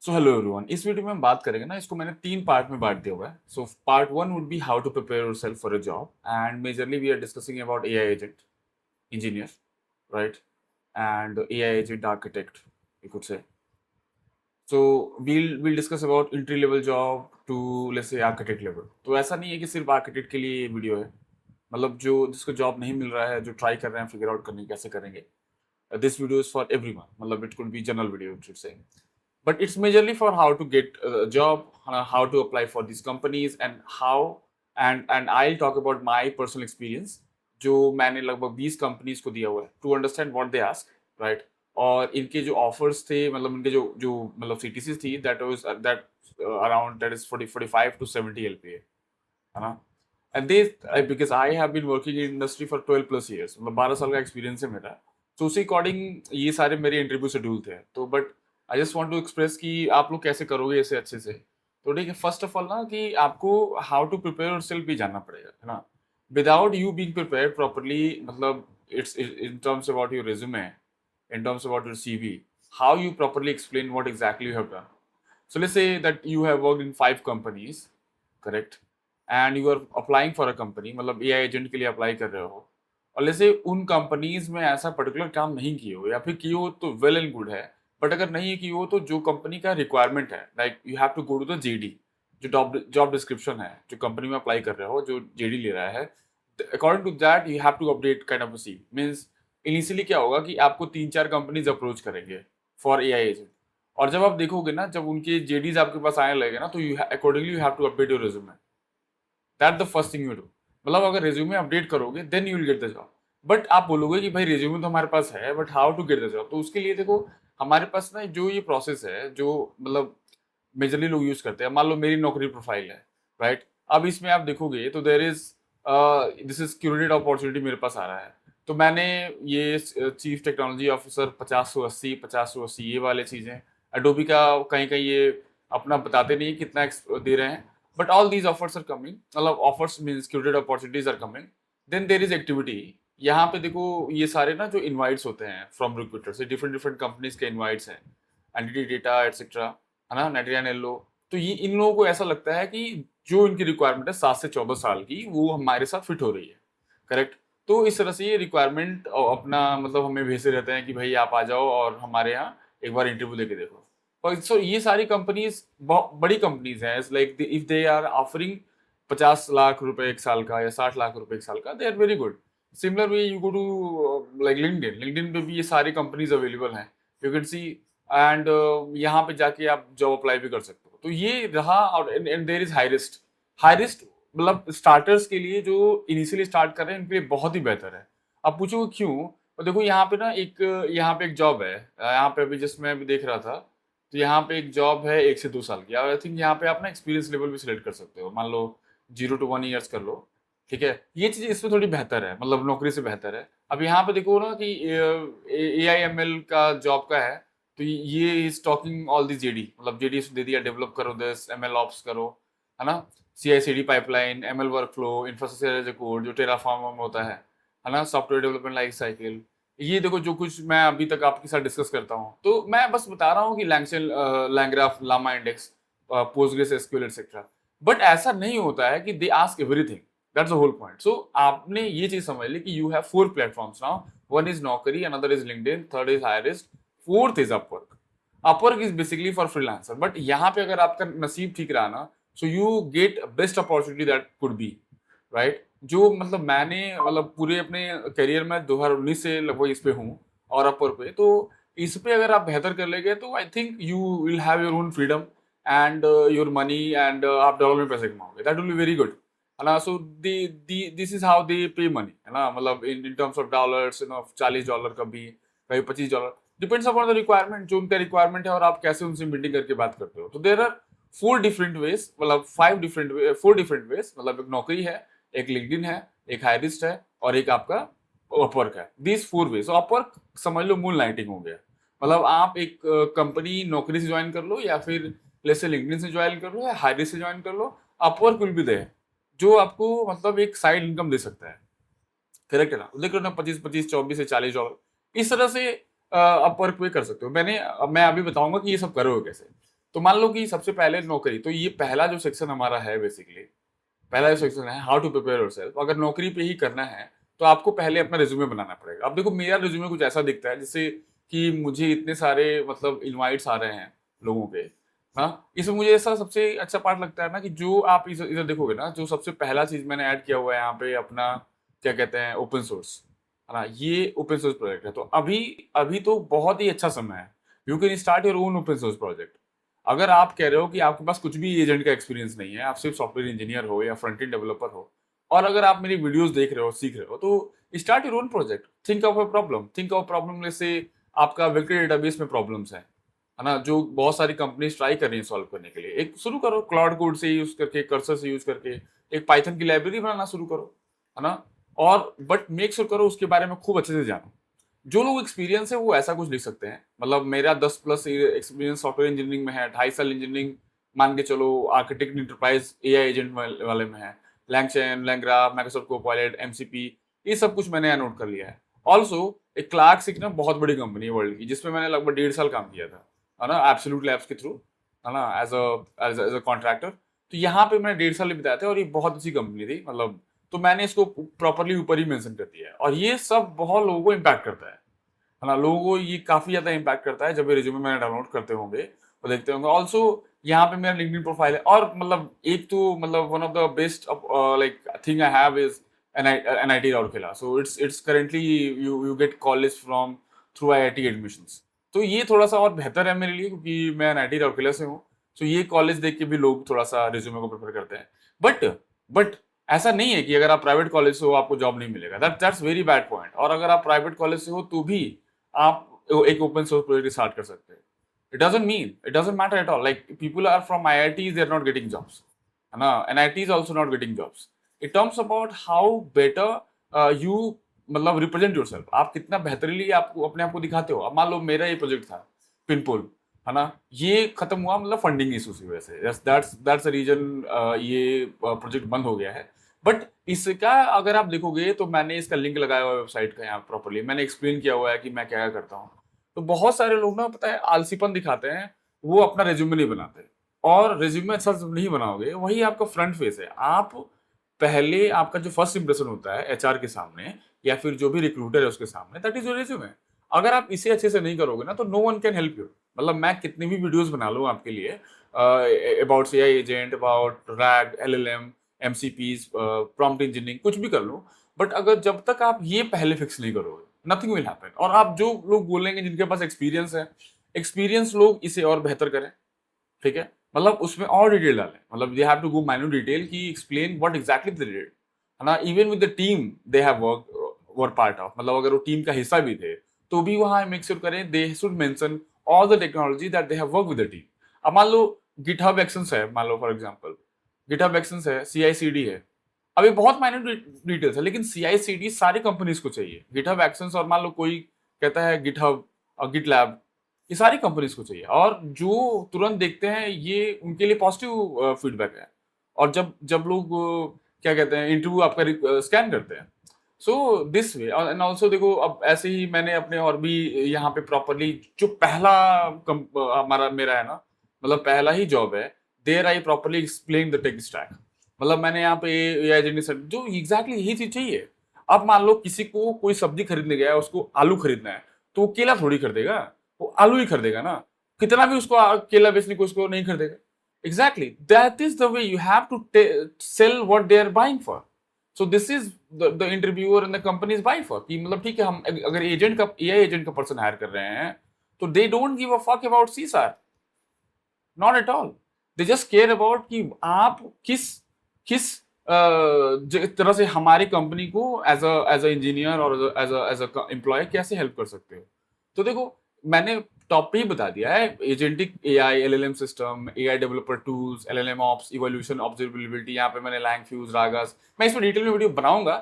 So hello everyone, इस video में हम बात करेंगे ना, इसको मैंने 3 पार्ट में बांट दिया हुआ है। So part 1 would be how to prepare yourself for a job, and majorly we are discussing about AI agent engineer, right? And AI agent architect, you could say. So we'll discuss about entry level job to, let's say, architect level. तो ऐसा नहीं है कि सिर्फ architect के लिए ये video है। मतलब जो जिसको जॉब नहीं मिल रहा है, जो ट्राई कर रहे हैं फिगर आउट करने की कैसे करेंगे, this video is for everyone. मतलब it could be general video, it should say, but it's majorly for how to get a job, how to apply for these companies, and how, and I'll talk about my personal experience जो मैंने लगभग 20 companies को दिया हुआ है to understand what they ask, right? और इनके जो ऑफर्स थे, मतलब इनके जो जो मतलब सीटीसीज थी, that was that around that is 45 to 70 LPA, है ना? And they, because I have been working in industry for 12+ years, मतलब 12 साल का एक्सपीरियंस है मेरा। तो उसी अकॉर्डिंग ये सारे मेरे इंटरव्यू शेड्यूल थे। तो but I just want to express कि आप लोग कैसे करोगे इसे अच्छे से। तो ठीक है, फर्स्ट ऑफ ऑल ना, कि आपको हाउ टू प्रिपेयर योरसेल्फ भी जानना पड़ेगा, है ना? Without you being prepared properly, मतलब it's in terms about your resume, in terms about your CV, how you properly explain what exactly you have done. So let's say that you have worked in 5 companies, correct? And you are applying for a company, मतलब AI agent के लिए apply कर रहे हो, और let's say उन companies में ऐसा पर्टिकुलर काम नहीं किए हो, या फिर किए हो तो वेल एंड गुड है, बट अगर नहीं किए हो तो जो कंपनी का रिक्वायरमेंट है, like you have to go to the JD, जो जॉब डिस्क्रिप्शन है, जो कंपनी में अप्लाई कर रहे हो, जो जेडी ले रहा है, according to that you have to update kind of see. Means initially क्या होगा कि आपको 3-4 कंपनीज अप्रोच करेंगे फॉर एआई एजेंट, और जब आप देखोगे ना, जब उनके जेडीज आपके पास आने लगेगा ना, तो you accordingly you have to update your resume. That the first thing you do. मतलब अगर रिज्यूमे अपडेट करोगे then you will get the job. But आप बोलोगे कि भाई रिज्यूमे तो हमारे पास है, but how to get the job? तो उसके लिए देखो, हमारे पास ना जो ये प्रोसेस है, जो मतलब मेजरली लोग यूज करते हैं। मान लो मेरी नौकरी प्रोफाइल है, राइट? अब इसमें आप देखोगे तो there is this is curated opportunity मेरे पास आ रहा है। तो मैंने ये चीफ टेक्नोलॉजी ऑफिसर 50-180, 50-180 ये वाले चीजें, एडोबी का कहीं कहीं ये अपना बताते नहीं कितना दे रहे हैं, but all these offers are coming, मतलब offers means curated opportunities are coming. Then there is activity. यहाँ पे देखो, ये सारे ना जो इनवाइट्स होते हैं फ्रॉम रिक्रूटर से, डिफरेंट डिफरेंट कंपनीज के इनवाइट्स हैं, एंटिटी डेटा एटसेट्रा, है ना, नेटरिया नेल्लो। तो ये इन लोगों को ऐसा लगता है कि जो इनकी रिक्वायरमेंट है 7 से 14 साल की, वो हमारे साथ फिट हो रही है, करेक्ट? तो इस तरह से ये रिक्वायरमेंट अपना मतलब हमें भेजते रहते हैं कि भाई आप आ जाओ और हमारे यहाँ एक बार इंटरव्यू लेके देखो। और सो ये सारी कंपनीज बहुत बड़ी कंपनीज हैं, like if they are offering 50 lakh रुपए एक साल का या 60 लाख रुपए एक साल का, they are very good. Similar way you go to like LinkedIn, LinkedIn पे भी ये सारी कंपनीज अवेलेबल हैं, यू कैन सी। एंड यहाँ पे जाके आप जॉब अप्लाई भी कर सकते हो। तो ये रहा। और and there is high risk, मतलब स्टार्टर्स के लिए, जो इनिशियली स्टार्ट कर रहे हैं, उनके लिए बहुत ही बेहतर है। अब पूछोगे क्यों? तो देखो, यहाँ पे ना एक यहाँ पे एक जॉब है, यहाँ पे अभी जिसमें अभी देख रहा था, तो यहाँ पे एक जॉब है 1 से 2 साल की। आई थिंक यहाँ पे आप ना एक्सपीरियंस लेवल भी सिलेक्ट कर सकते हो, मान लो 0 to 1 years कर लो, ठीक है? ये चीज इसमें थोड़ी बेहतर है, मतलब नौकरी से बेहतर है। अब यहाँ पे देखो ना कि AI ML का जॉब का है, तो ये is talking all this JD, मतलब जेडी दे दिया, डेवलप करो दिस, ML ऑप्स करो, है ना, CI/CD pipeline, ML workflow, infrastructure as a code, जो टेराफॉर्म होता है ना, सॉफ्टवेयर डेवलपमेंट लाइफ साइकिल। ये देखो जो कुछ मैं अभी तक आपके साथ डिस्कस करता हूँ, तो मैं बस बता रहा हूँ कि LangChain, LangGraph, LlamaIndex, Postgres SQL etcetera. But ऐसा नहीं होता है कि they ask everything, that's the whole point. So आपने ये चीज समझ ली कि you have 4 platforms now. One is Naukri, another is LinkedIn, third is Hirist, fourth is Upwork. Upwork is basically for freelancer, but यहाँ पे अगर आपका नसीब ठीक रहा ना, so you get best opportunity that could B, right? जो मतलब मैंने मतलब पूरे अपने करियर में 2019 से लगभग इस पे हूँ, और अपर पे, तो इस पे अगर आप बेहतर कर लेंगे तो I think you will have your own freedom and your money, and आप डॉलर में पैसे कमाओगे, that will be very good, है ना? So this is how they pay money, है ना, मतलब in terms of dollars, you know, $40 कभी, कभी $25, डिपेंड्स अपॉन द रिक्वायरमेंट, जो उनका रिक्वायरमेंट है, और आप कैसे उनसे मीटिंग करके बात करते हो। तो देर आर 4 डिफरेंट वेज, मतलब 4 डिफरेंट वेज, मतलब एक नौकरी है, एक लिंक्डइन है, एक हायरिस्ट है, और एक आपका अपवर्क है। This 4 veg. तो अपवर्क समझ लो मूल नाइटिंग हो गया। मतलब आप एक कंपनी नौकरी से ज्वाइन कर लो, या फिर जैसे लिंक्डइन से ज्वाइन कर लो, या हायरिस्ट से ज्वाइन कर लो, अपवर्क विल बी देयर, जो आपको मतलब एक साइड इनकम दे सकता है, करेक्ट है ना? देख लो ना, 25-25, 24 से $40 इस तरह से अपवर्क पे कर सकते हो। मैं अभी बताऊंगा कि ये सब करोगे कैसे। तो मान लो कि सबसे पहले नौकरी, तो ये पहला जो सेक्शन हमारा है बेसिकली, पहला जो सेक्शन है हाउ टू प्रिपेयर योरसेल्फ। अगर नौकरी पे ही करना है तो आपको पहले अपना रिज्यूमे बनाना पड़ेगा। अब देखो मेरा रिज्यूमे कुछ ऐसा दिखता है जैसे कि मुझे इतने सारे मतलब इनवाइट्स आ रहे हैं लोगों के, हाँ, इसमें मुझे ऐसा सबसे अच्छा पार्ट लगता है ना कि जो आप इधर इधर देखोगे ना, जो सबसे पहला चीज मैंने ऐड किया हुआ है यहाँ पे अपना, क्या कहते हैं, ओपन सोर्स, है ना, ये ओपन सोर्स प्रोजेक्ट है। तो अभी अभी तो बहुत ही अच्छा समय है, you can start your own open source project. अगर आप कह रहे हो कि आपके पास कुछ भी एजेंट का एक्सपीरियंस नहीं है, आप सिर्फ सॉफ्टवेयर इंजीनियर हो या फ्रंट एंड डेवलपर हो, और अगर आप मेरी वीडियोस देख रहे हो, सीख रहे हो, तो start your own project. Think of a problem, think of problem जैसे आपका वेक्टर डेटाबेस में प्रॉब्लम्स है ना, जो बहुत सारी कंपनीज ट्राई कर रही हैं सॉल्व करने के लिए। एक शुरू करो क्लाउड कोड से यूज करके, कर्सर से यूज करके एक पाइथन की लाइब्रेरी बनाना शुरू करो, है ना, और बट मेक श्योर करो उसके बारे में खूब अच्छे से जानो। जो लोग एक्सपीरियंस है वो ऐसा कुछ लिख सकते हैं, मतलब मेरा 10+ एक्सपीरियंस सॉफ्टवेयर इंजीनियरिंग में है, 2.5 साल इंजीनियरिंग मान के चलो, आर्किटेक्ट इंटरप्राइज एआई एजेंट वाले में है, लैंगचैन, लैंग्राफ, माइक्रोसॉफ्ट कोपायलट, एमसीपी, ये सब कुछ मैंने नोट कर लिया है। ऑल्सो एक क्लार्क एक ना बहुत बड़ी कंपनी है वर्ल्ड की, जिसमें मैंने लगभग 1.5 साल काम किया था, है ना, एब्सोल्यूट लैब्स के थ्रू, है ना, एज अ कॉन्ट्रैक्टर। तो यहाँ पे मैंने 1.5 साल बिताया था और ये बहुत अच्छी कंपनी थी, मतलब, तो मैंने इसको प्रॉपरली ऊपर ही मेंशन कर दिया है। और ये सब बहुत लोगों को इम्पैक्ट करता है ना, लोगों को ये काफी ज्यादा इम्पैक्ट करता है जब ये रिज्यूमे मैंने डाउनलोड करते होंगे और देखते होंगे। ऑल्सो यहाँ पे मेरा लिंक्डइन प्रोफाइल है, और मतलब एक तो मतलब one of the best like thing I have is NIT Rourkela. So it's currently you get college from through IIT admissions. तो ये थोड़ा सा और बेहतर है मेरे लिए, क्योंकि मैं एनआईटी राउरकेला से हूँ। तो ये कॉलेज देख के भी लोग थोड़ा सा रिज्यूमे को प्रेफर करते हैं। बट ऐसा नहीं है कि अगर आप प्राइवेट कॉलेज से हो आपको जॉब नहीं मिलेगा, दैट्स वेरी बैड पॉइंट। और अगर आप प्राइवेट कॉलेज से हो तो भी आप एक ओपन सोर्स प्रोजेक्ट स्टार्ट कर सकते हैं। It doesn't matter at all, like people are from IITs, they are not getting jobs, है ना, NITs also not getting jobs. It terms about how better you मतलब रिप्रेजेंट योरसेल्फ, आप कितना बेहतरीनली आपको अपने आप को दिखाते हो। अब मान लो मेरा ये प्रोजेक्ट था पिनपोल, है ना, ये खत्म हुआ मतलब फंडिंग इशूज की वजह से, दैट्स रीजन ये प्रोजेक्ट बंद हो गया है। बट इसका अगर आप देखोगे तो मैंने इसका लिंक लगाया हुआ है वेबसाइट का, यहाँ प्रॉपर्ली मैंने एक्सप्लेन किया हुआ है कि मैं क्या करता हूँ। तो बहुत सारे लोग ना, पता है, आलसीपन दिखाते हैं, वो अपना रेज्यूमे नहीं बनाते। और रेज्यूमे अच्छा नहीं बनाओगे, वही आपका फ्रंट फेस है। आप पहले, आपका जो फर्स्ट इंप्रेशन होता है एचआर के सामने या फिर जो भी रिक्रूटर है उसके सामने, दैट इज योर रेज्यूमे। अगर आप इसे अच्छे से नहीं करोगे ना, तो no one can help you. मतलब मैं कितनी भी वीडियोस बना लूँ आपके लिए about AI agent, about RAG, LLM, MCPs, prompt engineering, कुछ भी कर लो, बट अगर जब तक आप ये पहले फिक्स नहीं करोगे, नथिंग विल हैपन। और आप जो लोग बोलेंगे जिनके पास एक्सपीरियंस है, एक्सपीरियंस लोग इसे और बेहतर करें, ठीक है, मतलब उसमें और डिटेल डालें, मतलब they have to go minute detail की explain what exactly they did, है ना, even with the team they have were part of, मतलब अगर वो टीम का हिस्सा भी थे तो भी वहां मेक श्योर करें they should mention all the technology that they have work with the team. अब मान लो गिटहब एक्शंस है, मान लो फॉर एग्जांपल गिटहब एक्शंस है, सीआईसीडी है। अब ये बहुत माइन्यूट डिटेल्स है, लेकिन सीआईसीडी सारी कंपनीज को चाहिए, गिटहब एक्शंस, और मान लो कोई कहता है गिटहब और गिटलैब, ये सारी कंपनीज को चाहिए। और जो तुरंत देखते हैं ये उनके लिए पॉजिटिव फीडबैक है। और जब जब लोग क्या कहते हैं इंटरव्यू आपका स्कैन करते हैं, so this way. And also देखो, अब ऐसे ही मैंने अपने और भी यहाँ पे प्रॉपरली जो पहला हमारा मेरा है ना, मतलब पहला ही जॉब है, there I properly explain the tech stack. मतलब मैंने यहाँ पे एआई जनरेशन जो एग्जैक्टली यही चीज चाहिए। अब मान लो किसी को कोई सब्जी खरीदने गया है, उसको आलू खरीदना है, तो वो केला थोड़ी खरीदेगा, वो आलू ही खरीदेगा ना, कितना भी उसको केला बेचने को उसको नहीं खरीदेगा। Exactly that is the way you have to sell what they are buying for. So this is the interviewer and the company is buying for, कि मतलब ठीक है, हम अगर एजेंट का एआई एजेंट का पर्सन हायर कर रहे हैं, तो they don't give a fuck about CSR, not at all. They just care about कि आप किस किस तरह से हमारी कंपनी को एज अ इंजीनियर और एज अ एम्प्लॉय कैसे हेल्प कर सकते हो। तो देखो, मैंने टॉप पे ही बता दिया है, agentic AI, LLM system, AI developer tools, LLM ops, evolution, observability. यहाँ पे मैंने लैंगफ्यूज, रागास, मैं इसमें डिटेल में वीडियो बनाऊंगा,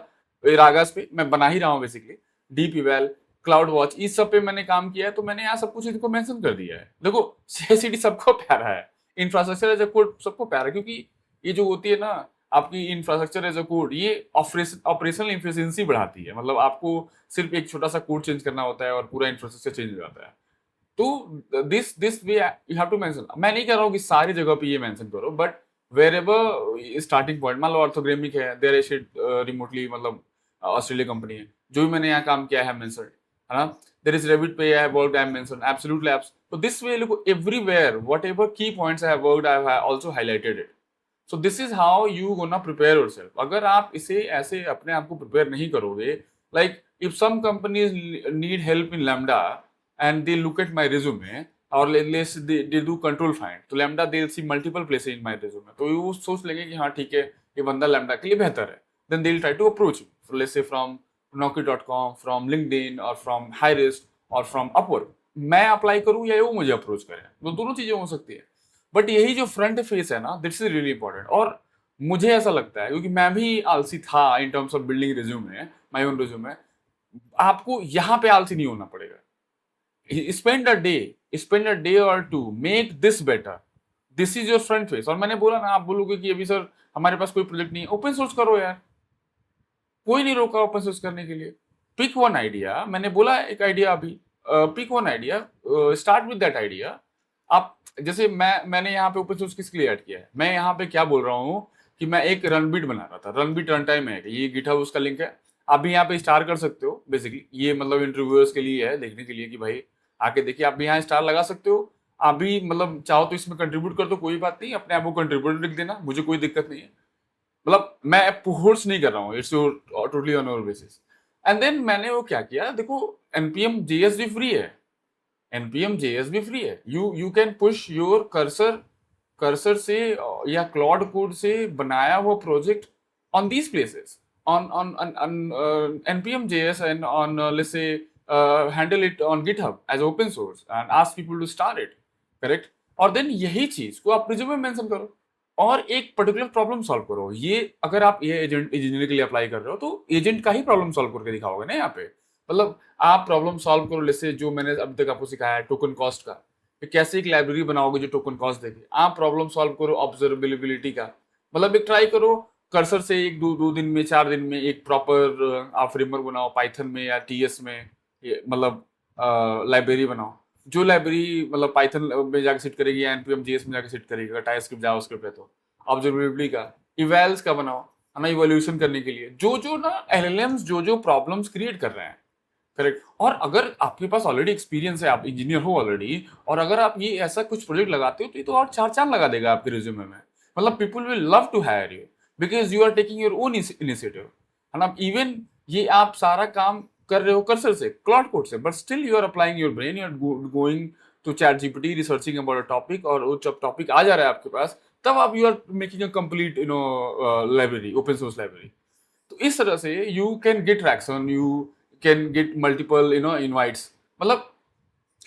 रागास पे मैं बना ही रहा हूँ बेसिकली, डीप इवैल, क्लाउड वॉच, इस सब पे मैंने काम किया है। तो मैंने यहाँ सब कुछ इनको मेंशन कर दिया है। देखो सीआईसीडी सबको प्यारा है, इंफ्रास्ट्रक्चर एज अ कोड सबको प्यारा है, क्योंकि ये जो होती है ना आपकी इंफ्रास्ट्रक्चर एज अ कोड, ये ऑपरेशनल एफिशिएंसी बढ़ाती है। मतलब आपको सिर्फ एक छोटा सा कोड चेंज करना होता है और पूरा इंफ्रास्ट्रक्चर चेंज हो जाता है। तो this way you have to mention. मैं नहीं कह रहा हूँ कि सारी जगह पे ये मेंशन करो, but wherever starting point, मान लो ऑर्थोग्रामिक है, देयर शिट रिमोटली, मतलब ऑस्ट्रेलिया कंपनी है, जो भी मैंने यहाँ काम किया है मेंशन, है ना। देयर इज रेविट पे I have worked, I am mention Absolute Labs. तो this way look everywhere whatever की points I have worked, I have also highlighted it. So this is how you gonna prepare yourself. अगर आप इसे ऐसे अपने आप को प्रिपेयर नहीं करोगे, like if some companies need help in lambda and they look at my resume, or they do control find, तो lambda they'll see multiple places in my resume, तो वो सोच लेंगे कि हाँ ठीक है, ये बंदा lambda के लिए बेहतर है। then they'll try to approach me, so let's say from naukri.com, from LinkedIn, or from Hirist, or from Upwork। मैं अप्लाई करूँ या वो मुझे अप्रोच करे, वो दोनों चीजें हो सकती है। बट यही जो फ्रंट फेस है ना, दिस इज रियली इंपॉर्टेंट। और मुझे ऐसा लगता है, क्योंकि मैं भी आलसी था इन terms of building resume, my own resume, आपको यहाँ पे आलसी नहीं होना पड़ेगा। spend a day or two, make this better, this is your front face। और मैंने बोला ना, आप बोलोगे कि अभी सर हमारे पास कोई प्रोजेक्ट नहीं है, ओपन सोर्स करो यार, कोई नहीं रोका ओपन सोर्स करने के लिए। पिक वन आइडिया, मैंने बोला एक आइडिया अभी, pick one idea, start with that idea. आप जैसे मैंने यहाँ पे ओपन सोर्स किसके लिए ऐड किया है, मैं यहाँ पे क्या बोल रहा हूँ कि मैं एक रनबीट बना रहा था, रनबीट रन टाइम है, ये गिटहब उसका लिंक है, आप भी यहाँ पे स्टार कर सकते हो। बेसिकली ये मतलब इंटरव्यूअर्स के लिए है, देखने के लिए कि भाई आके देखिए, आप भी यहाँ स्टार लगा सकते हो। आप भी मतलब चाहो तो इसमें कंट्रीब्यूट कर दो, कोई बात नहीं, अपने आप को कंट्रीब्यूट लिख देना, मुझे कोई दिक्कत नहीं है। मतलब मैं फोर्स नहीं कर रहा हूँ, it's your totally on your basis. And then मैंने वो क्या किया, देखो npm js भी फ्री है, npm js भी फ्री है, you can push your Cursor से या क्लॉड कोड से बनाया हुआ project on these places, on npm js, and on let's say handle it on github as open source and ask people to start it, correct। और then यही चीज को आप रिज्यूमे में मेंशन करो और एक पर्टिकुलर प्रॉब्लम सॉल्व करो। ये अगर आप ये एजेंट इंजीनियर के लिए अप्लाई कर रहे हो, तो एजेंट का ही प्रॉब्लम सॉल्व करके दिखाओगे ना यहाँ पे। मतलब आप प्रॉब्लम सॉल्व करो, जैसे जो मैंने अभी तक आपको सिखाया है टोकन कॉस्ट का, कि कैसे एक लाइब्रेरी बनाओगे जो टोकन कॉस्ट देगी। आप प्रॉब्लम सॉल्व करो ऑब्जर्वेबिलिटी का, मतलब एक ट्राई करो कर्सर से एक दो दिन में, 4 दिन में एक प्रॉपर आप फ्रेमवर्क बनाओ पाइथन में या टीएस में, मतलब लाइब्रेरी बनाओ जो लाइब्रेरी मतलब पाइथन में जाकर सेट करेगी या एनपीएम जेएस में जाकर सेट करेगी, अगर टाइपस्क्रिप्ट जावास्क्रिप्ट है तो। ऑब्जर्वेबिलिटी का, इवैल्स का बनाओ, है ना, इवोल्यूशन करने के लिए, जो ना एलएलएम्स जो प्रॉब्लम्स क्रिएट कर रहे हैं, करेक्ट। और अगर आपके पास ऑलरेडी एक्सपीरियंस है, आप इंजीनियर हो ऑलरेडी, और अगर आप ये ऐसा कुछ प्रोजेक्ट लगाते हो, तो ये तो और 4 चांद लगा देगा आपके रिज्यूमे में। मतलब people will love to hire you because you are taking your own initiative, है ना। इवन ये आप सारा काम कर रहे हो कर्सर से, क्लॉड कोड से, but still you are applying your brain, you are going to ChatGPT, researching about a topic, और वो जब टॉपिक आ जा रहा है आपके पास, तब आप you are making a complete library, open source library. तो इस तरह से you can get traction, you can get multiple invites. मतलब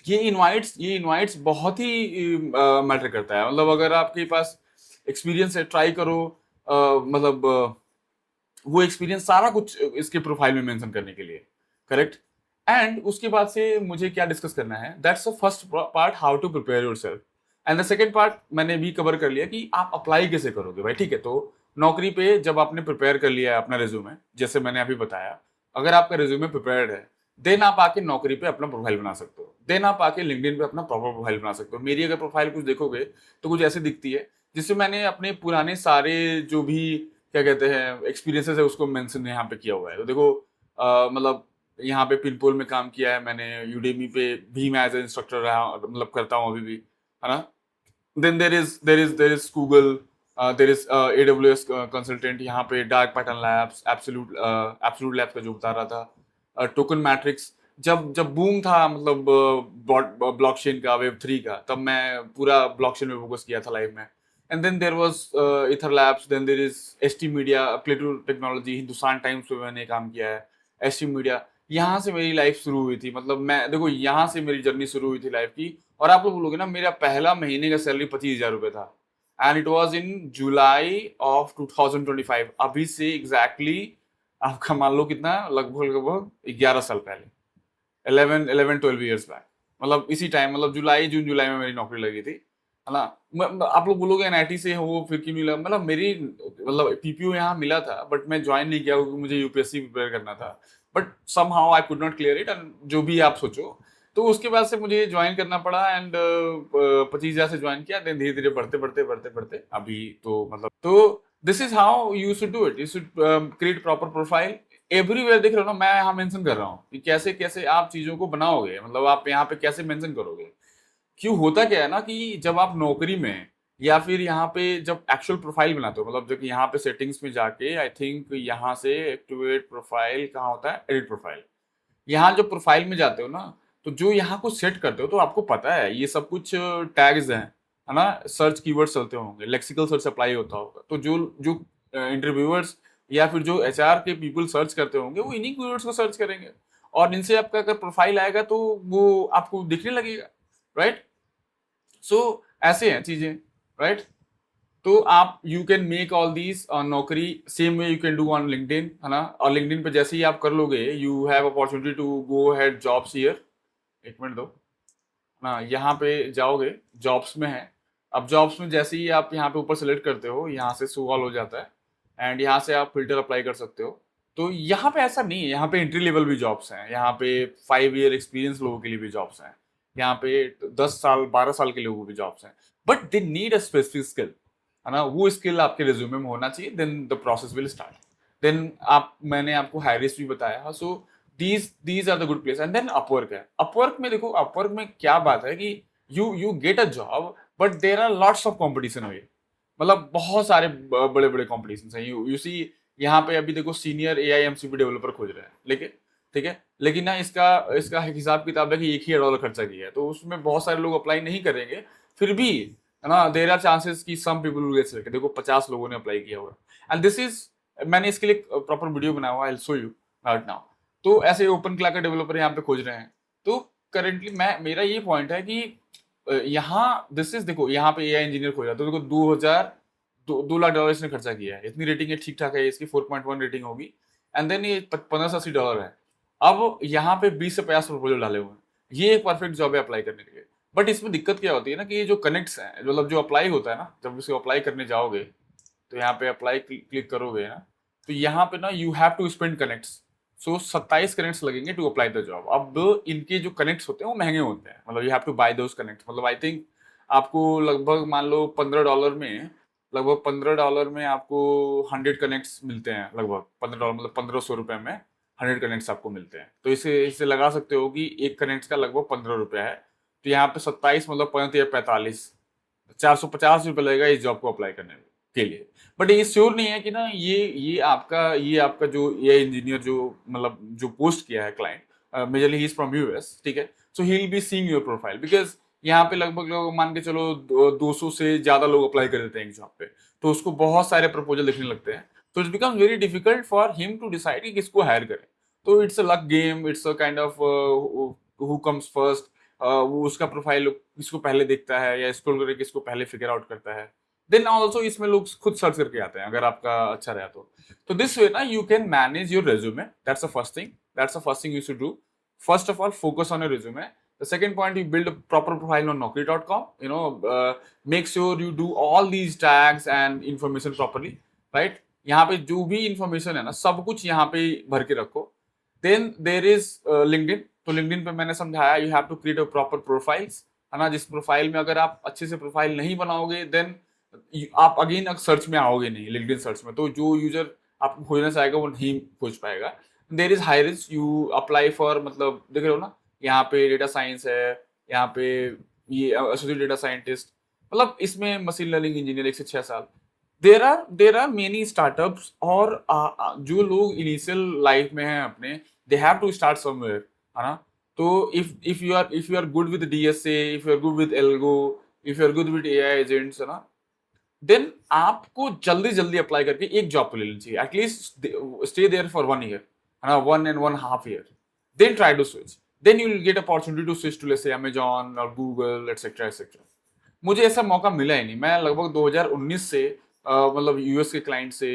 ये इनवाइट्स बहुत ही मैटर करता है। मतलब अगर आपके पास एक्सपीरियंस है, ट्राई करो, मतलब वो एक्सपीरियंस सारा कुछ इसके प्रोफाइल में मेंशन करने के लिए, करेक्ट। एंड उसके बाद से मुझे क्या डिस्कस करना है, that's the first part, how to prepare yourself. And the second part मैंने भी कवर कर लिया कि आप अप्लाई कैसे करोगे भाई, ठीक है। तो नौकरी पे जब आपने प्रिपेयर कर लिया है अपना रिज्यूमे, जैसे मैंने अभी बताया, अगर आपका रिज्यूमे प्रिपेयर्ड है, देन आप आके नौकरी पे अपना प्रोफाइल बना सकते हो, देन आप आके लिंक्डइन पे अपना प्रॉपर प्रोफाइल बना सकते हो। मेरी अगर प्रोफाइल कुछ देखोगे तो कुछ ऐसे दिखती है, जिसमें मैंने अपने पुराने सारे जो भी क्या कहते हैं एक्सपीरियंसेस है उसको मेंशन यहाँ पे किया हुआ है। तो देखो मतलब यहाँ पे पिनपोल में काम किया है मैंने, यूडेमी पे भी मैं एज ए इंस्ट्रक्टर रहा, मतलब करता हूँ अभी भी, है ना। Then there is Google, there is AWS consultant, यहाँ पे Dark Pattern Labs, Absolute Labs का जो बता रहा था, टोकन मैट्रिक्स। जब जब बूम था मतलब ब्लॉकचेन का, वेब 3 का, तब मैं पूरा ब्लॉकचेन में फोकस किया था लाइफ में। And then there was Ether Labs, then there is ST Media, Plato Technology, Hindustan Times पे मैंने काम किया है, एसटी मीडिया। यहाँ से मेरी लाइफ शुरू हुई थी, मतलब मैं देखो यहाँ से मेरी जर्नी शुरू हुई थी लाइफ की। और आप लोग बोलोगे ना, मेरा पहला महीने का सैलरी 25,000 रुपये था, and it was in July of 2025। अभी से एग्जैक्टली आपका मान लो कितना, लगभग लगभग 11 साल पहले, 11-12 ईयर्स बैक। मतलब इसी टाइम, मतलब जून जुलाई में मेरी नौकरी लगी थी, है ना। आप लोग बोलोगे एनआईटी से हो फिर क्यों मिला, मतलब मेरी मतलब पीपीओ यहाँ मिला था, बट मैं ज्वाइन नहीं किया क्योंकि मुझे यूपीएससी प्रिपेयर करना था। But somehow I could not clear it, and जो भी आप सोचो। तो उसके बाद से मुझे ज्वाइन करना पड़ा एंड 25,000 से ज्वाइन किया, देन धीरे धीरे बढ़ते बढ़ते बढ़ते बढ़ते अभी तो मतलब तो this is how you should do it, you should create proper profile everywhere. देख रहे हो ना, मैं यहाँ मेंशन कर रहा हूँ कि कैसे कैसे आप चीजों को बनाओगे, मतलब आप यहाँ पे कैसे मेंशन करोगे। क्यों होता क्या है ना कि जब आप नौकरी में या फिर यहाँ पे जब एक्चुअल प्रोफाइल बनाते हो, मतलब जब यहाँ पे सेटिंग्स में जाके आई थिंक यहाँ से एक्टिवेट प्रोफाइल कहाँ होता है, एडिट प्रोफाइल, यहाँ जो प्रोफाइल में जाते हो ना, तो जो यहाँ को सेट करते हो तो आपको पता है ये सब कुछ टैग्स हैं, है ना, सर्च कीवर्ड चलते होंगे, लेक्सिकल सर्च अप्लाई होता होगा, तो जो जो इंटरव्यूअर्स या फिर जो एचआर के पीपल सर्च करते होंगे वो इन्हीं कीवर्ड्स को सर्च करेंगे, और इनसे आपका अगर प्रोफाइल आएगा तो वो आपको दिखने लगेगा, राइट। सो ऐसे हैं चीजें, राइट। तो आप you can make all these नौकरी same way you can do on LinkedIn, है ना, और लिंक्डइन पे जैसे ही आप कर लोगे you have opportunity to go head jobs here. एक मिनट दो ना, यहाँ पे जाओगे, जॉब्स में है। अब जॉब्स में जैसे ही आप यहाँ पे ऊपर सेलेक्ट करते हो, यहाँ से शो ऑल हो जाता है एंड यहाँ से आप फिल्टर अप्लाई कर सकते हो। तो यहाँ पे ऐसा नहीं है, यहाँ पे एंट्री लेवल भी जॉब्स हैं, यहाँ पे 5 ईयर एक्सपीरियंस लोगों के लिए भी जॉब्स हैं, यहाँ पे 10 साल 12 साल के लोगों को भी जॉब्स हैं, but they need a specific skill, है ना, वो स्किल आपके रिज्यूमे में होना चाहिए, then the process will start. Then आप, मैंने आपको हायरिस भी बताया, so these are the good place. And then Upwork है, अपवर्क में देखो, अपवर्क में क्या बात है कि you get a job but there are lots of competition हुई, मतलब बहुत सारे बड़े बड़े कॉम्पिटिशन हैं। यू सी यहाँ पे अभी देखो सीनियर AIMCP डेवलपर खोज रहे हैं, लेकिन ठीक है, लेकिन ना इसका इसका हिसाब किताब है कि $1,000 खर्चा किया है, तो उसमें बहुत सारे लोग अप्लाई नहीं करेंगे, फिर भी, है ना, देर आर चांसेस कि some people will get selected. देखो 50 लोगों ने अप्लाई किया हुआ है एंड दिस इज, मैंने इसके लिए प्रॉपर वीडियो बनाया हुआ है, I will show you right now. तो ऐसे ओपन क्लास का डेवलपर यहाँ पे खोज रहे हैं। तो करेंटली मैं, मेरा ये पॉइंट है कि यहाँ दिस इज, देखो यहाँ पे AI इंजीनियर खोजा तो देखो 2 लाख डॉलर इसने खर्चा किया है, इतनी रेटिंग है, ठीक ठाक है इसकी, 4.1 रेटिंग होगी, एंड देन ये $1580 है। अब यहाँ पे 20 से 50 प्रपोजल डाले हुए हैं, ये एक परफेक्ट जॉब है अप्लाई करने के लिए। बट इसमें दिक्कत क्या होती है ना कि ये जो कनेक्ट्स हैं, मतलब जो अप्लाई होता है ना, जब इसको अप्लाई करने जाओगे तो यहाँ पे अप्लाई क्लिक करोगे ना, तो यहाँ पे ना you have to spend connects. So 27 connects लगेंगे टू अप्लाई द जॉब। अब इनके जो कनेक्ट्स होते हैं वो महंगे होते हैं, मतलब you have to buy those connects, मतलब आई थिंक आपको लगभग मान लो $15 में आपको 100 कनेक्ट्स मिलते हैं, लगभग $15 मतलब ₹1500 में 100 कनेक्ट्स आपको मिलते हैं। तो इसे इसे लगा सकते हो कि एक कनेक्ट का लगभग ₹15 है, तो यहाँ पे 27 मतलब 45, ₹450 लगेगा इस जॉब को अप्लाई करने के लिए। बट ये श्योर नहीं है कि ना ये आपका जो AI इंजीनियर जो मतलब जो पोस्ट किया है client, majorly he is from US, ठीक है, so he will be seeing your profile, because यहाँ पे लगभग लोग मान के चलो 200 से ज्यादा लोग अप्लाई कर देते हैं एक जॉब पे, तो उसको बहुत सारे प्रपोजल लिखने लगते हैं, तो it's become very difficult for him to decide कि किसको हायर करें। तो it's a luck game, it's a kind of who comes first, वो उसका प्रोफाइल किसको पहले देखता है या स्क्रॉल करके किसको पहले फिगर आउट करता है। देन ऑल्सो इसमें लोग खुद सर्च करके आते हैं अगर आपका अच्छा रहा तो दिस वे ना you can manage your resume, that's the first thing you should do. First of all focus on your resume. The second point, you build a proper profile on Naukri.com. Make sure you do all these tags and information properly, right? यहाँ पे जो भी information है ना, सब कुछ यहाँ पे भर के रखो। देन देर इज लिंक्डइन, तो लिंक्डइन पे मैंने समझाया you have to create a proper profiles, है ना, जिस प्रोफाइल में अगर आप अच्छे से प्रोफाइल नहीं बनाओगे देन आप अगेन सर्च में आओगे नहीं, लिंक्डइन सर्च में, तो जो यूजर आपको खोजना चाहेगा वो नहीं खोज पाएगा। There is Hirist, you apply for, मतलब देख रहे हो ना, यहाँ पे डेटा साइंस है, यहाँ पे ये एसोसिएट डेटा साइंटिस्ट, मतलब इसमें मशीन लर्निंग इंजीनियर 1 से 6 साल। देर आर मेनी स्टार्टअप्स, और जो लोग इनिशियल लाइफ में हैं अपने, they have to start somewhere, है ना। तो if you are good with DSA, if you are good with algo, if you are good with AI agents, है ना, देन आपको जल्दी जल्दी अप्लाई करके एक जॉब को ले लेनी चाहिए, at least stay there for 1 year, है ना, 1.5 year, then try to switch, then you will get opportunity to switch to let's say Amazon और Google एटसेट्रा एटसेट्रा। मुझे ऐसा मौका मिला ही नहीं, मैं लगभग 2019 से मतलब US के क्लाइंट से,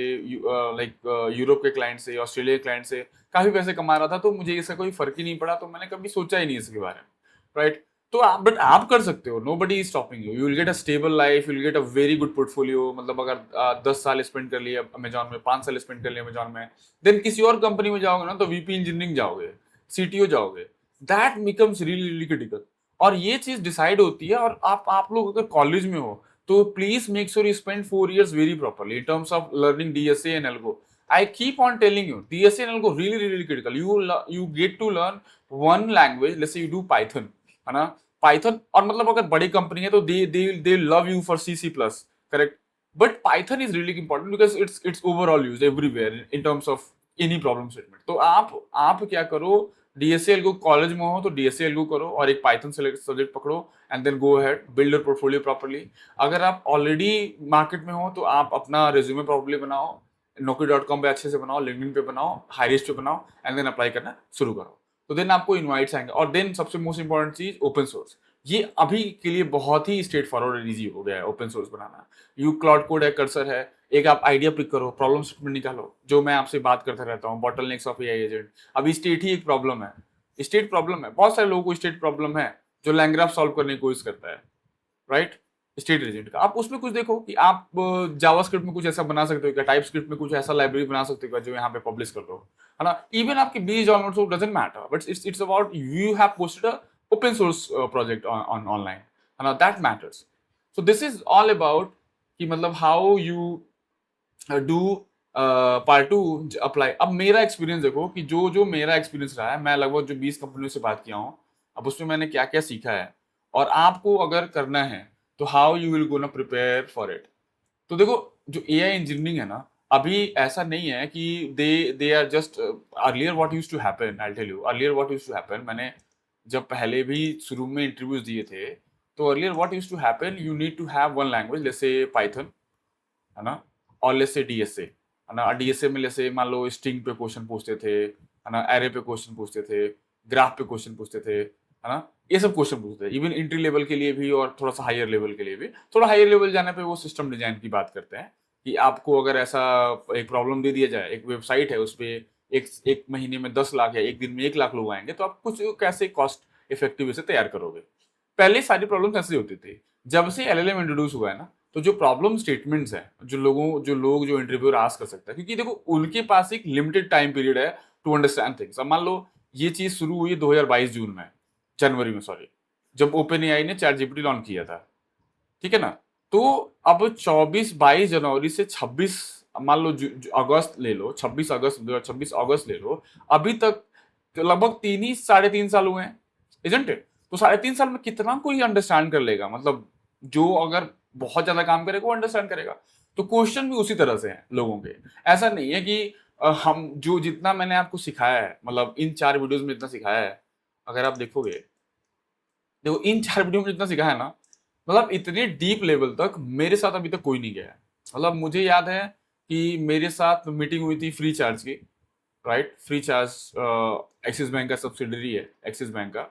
लाइक यूरोप के क्लाइंट से, ऑस्ट्रेलिया के क्लाइंट से काफी पैसे कमा रहा था, तो मुझे इसका कोई फर्क ही नहीं पड़ा, तो मैंने कभी सोचा ही नहीं इसके बारे में, राइट। तो बट आप कर सकते हो, nobody is stopping you will get a stable life, you will get a very good portfolio, मतलब अगर 10 साल स्पेंड कर लिए अमेजॉन में, 5 साल स्पेंड कर लिए अमेजॉन में, देन किसी और कंपनी में जाओगे ना तो VP इंजीनियरिंग जाओगे, CTO जाओगे, that becomes really really critical. और ये चीज डिसाइड होती है, और आप लोग अगर कॉलेज में हो तो please make sure you spend 4 years very properly in terms of learning DSA and algo. I keep on telling you DSA and algo really really critical. You get to learn one language, let's say you do Python, है ना, Python. और मतलब अगर बड़ी company है तो they love you for C C plus, correct, but Python is really important because it's overall use everywhere in terms of any problem statement. तो आप क्या करो, डीएसएल को कॉलेज में हो तो डीएसएल को करो और एक पाइथन सब्जेक्ट पकड़ो and then go ahead build your portfolio properly. अगर आप ऑलरेडी मार्केट में हो तो आप अपना रिज्यूमे प्रॉपर्ली बनाओ, Naukri.com पे अच्छे से बनाओ, लिंक्डइन पे बनाओ, हाईरिस्ट पे बनाओ, एंड देन अप्लाई करना शुरू करो। तो देन आपको इनवाइट्स आएंगे। और देन सबसे मोस्ट इंपॉर्टेंट चीज ओपन सोर्स। ये अभी के लिए बहुत ही स्ट्रेट फॉरवर्ड और ईजी हो गया है open source banana. You cloud code है, कर्सर है, एक आप आइडिया पिक करो, प्रॉब्लम स्टेटमेंट निकालो, जो मैं आपसे बात करता रहता हूँ, बॉटलनेक्स ऑफ एआई एजेंट। अभी स्टेट ही एक प्रॉब्लम है, स्टेट प्रॉब्लम है, बहुत सारे लोगों को स्टेट प्रॉब्लम है जो लैंग्राफ सॉल्व करने की कोशिश करता है, राइट, स्टेट एजेंट का। आप उसमें कुछ देखो कि आप जावास्क्रिप्ट में कुछ ऐसा बना सकते हो क्या, टाइप स्क्रिप्ट में कुछ ऐसा लाइब्रेरी बना सकते हो क्या जो यहाँ पे पब्लिश कर दो, है ना। इवन आपके 20 डाउनलोड्स हो, doesn't matter, but it's about you have posted a open source project on online, है ना, that matters. So this is all about कि मतलब how you do part two apply. अब मेरा एक्सपीरियंस देखो कि जो जो मेरा एक्सपीरियंस रहा है, मैं लगभग जो 20 कंपनियों से बात किया हूँ, अब उसमें मैंने क्या क्या सीखा है, और आपको अगर करना है तो how you will gonna prepare for it. तो देखो, जो एआई इंजीनियरिंग है ना, अभी ऐसा नहीं है कि they are just earlier what used to happen, I tell you earlier what used to happen. मैंने जब पहले भी शुरू में इंटरव्यूज दिए थे, तो earlier what used to happen, you need to have one language, जैसे पाइथन, है ना, और लेट्स से डीएसए, है ना। डीएसए में जैसे मान लो स्ट्रिंग पे क्वेश्चन पूछते थे, है ना, एरे पे क्वेश्चन पूछते थे, ग्राफ पे क्वेश्चन पूछते थे, है ना, ये सब क्वेश्चन पूछते थे। इवन एंट्री लेवल के लिए भी और थोड़ा सा हायर लेवल के लिए भी। थोड़ा हायर लेवल जाने पे वो सिस्टम डिजाइन की बात करते हैं कि आपको अगर ऐसा एक प्रॉब्लम दे दिया जाए, एक वेबसाइट है, उस पे एक महीने में 10 लाख या एक दिन में 1 लाख लोग आएंगे, तो आप कुछ कैसे कॉस्ट इफेक्टिव से तैयार करोगे। पहले सारी प्रॉब्लम ऐसे होती थी। जब से एलएलएम इंट्रोड्यूस हुआ है ना, तो जो प्रॉब्लम स्टेटमेंट्स हैं, जो इंटरव्यूअर आस्क कर सकता है, क्योंकि देखो उनके पास एक लिमिटेड टाइम पीरियड है टू अंडरस्टैंड थिंग्स। अब मान लो ये चीज शुरू हुई 2022 जून में, जनवरी में सॉरी, जब ओपन एआई ने चैट जीपीटी लॉन्च किया था, ठीक है ना। तो अब 22 जनवरी से 26, मान लो अगस्त ले लो, 26 अगस्त 2026 अगस्त ले लो, अभी तक तो लगभग 3 ही 3.5 साल हुए हैं, इजंट इट। तो 3.5 साल में कितना कोई अंडरस्टैंड कर लेगा, मतलब जो अगर बहुत ज्यादा काम करेगा वो अंडरस्टैंड करेगा। तो क्वेश्चन भी उसी तरह से हैं लोगों के। ऐसा नहीं है कि हम जो जितना मैंने आपको सिखाया है, मतलब इन 4 वीडियोस में जितना सिखाया है, अगर आप देखोगे, देखो इन 4 वीडियो में जितना सिखाया है ना, मतलब इतने डीप लेवल तक मेरे साथ अभी तक कोई नहीं गया है। मतलब मुझे याद है कि मेरे साथ मीटिंग हुई थी फ्री चार्ज की, right, free charge axis bank का सब्सिडरी है, एक्सिस बैंक का,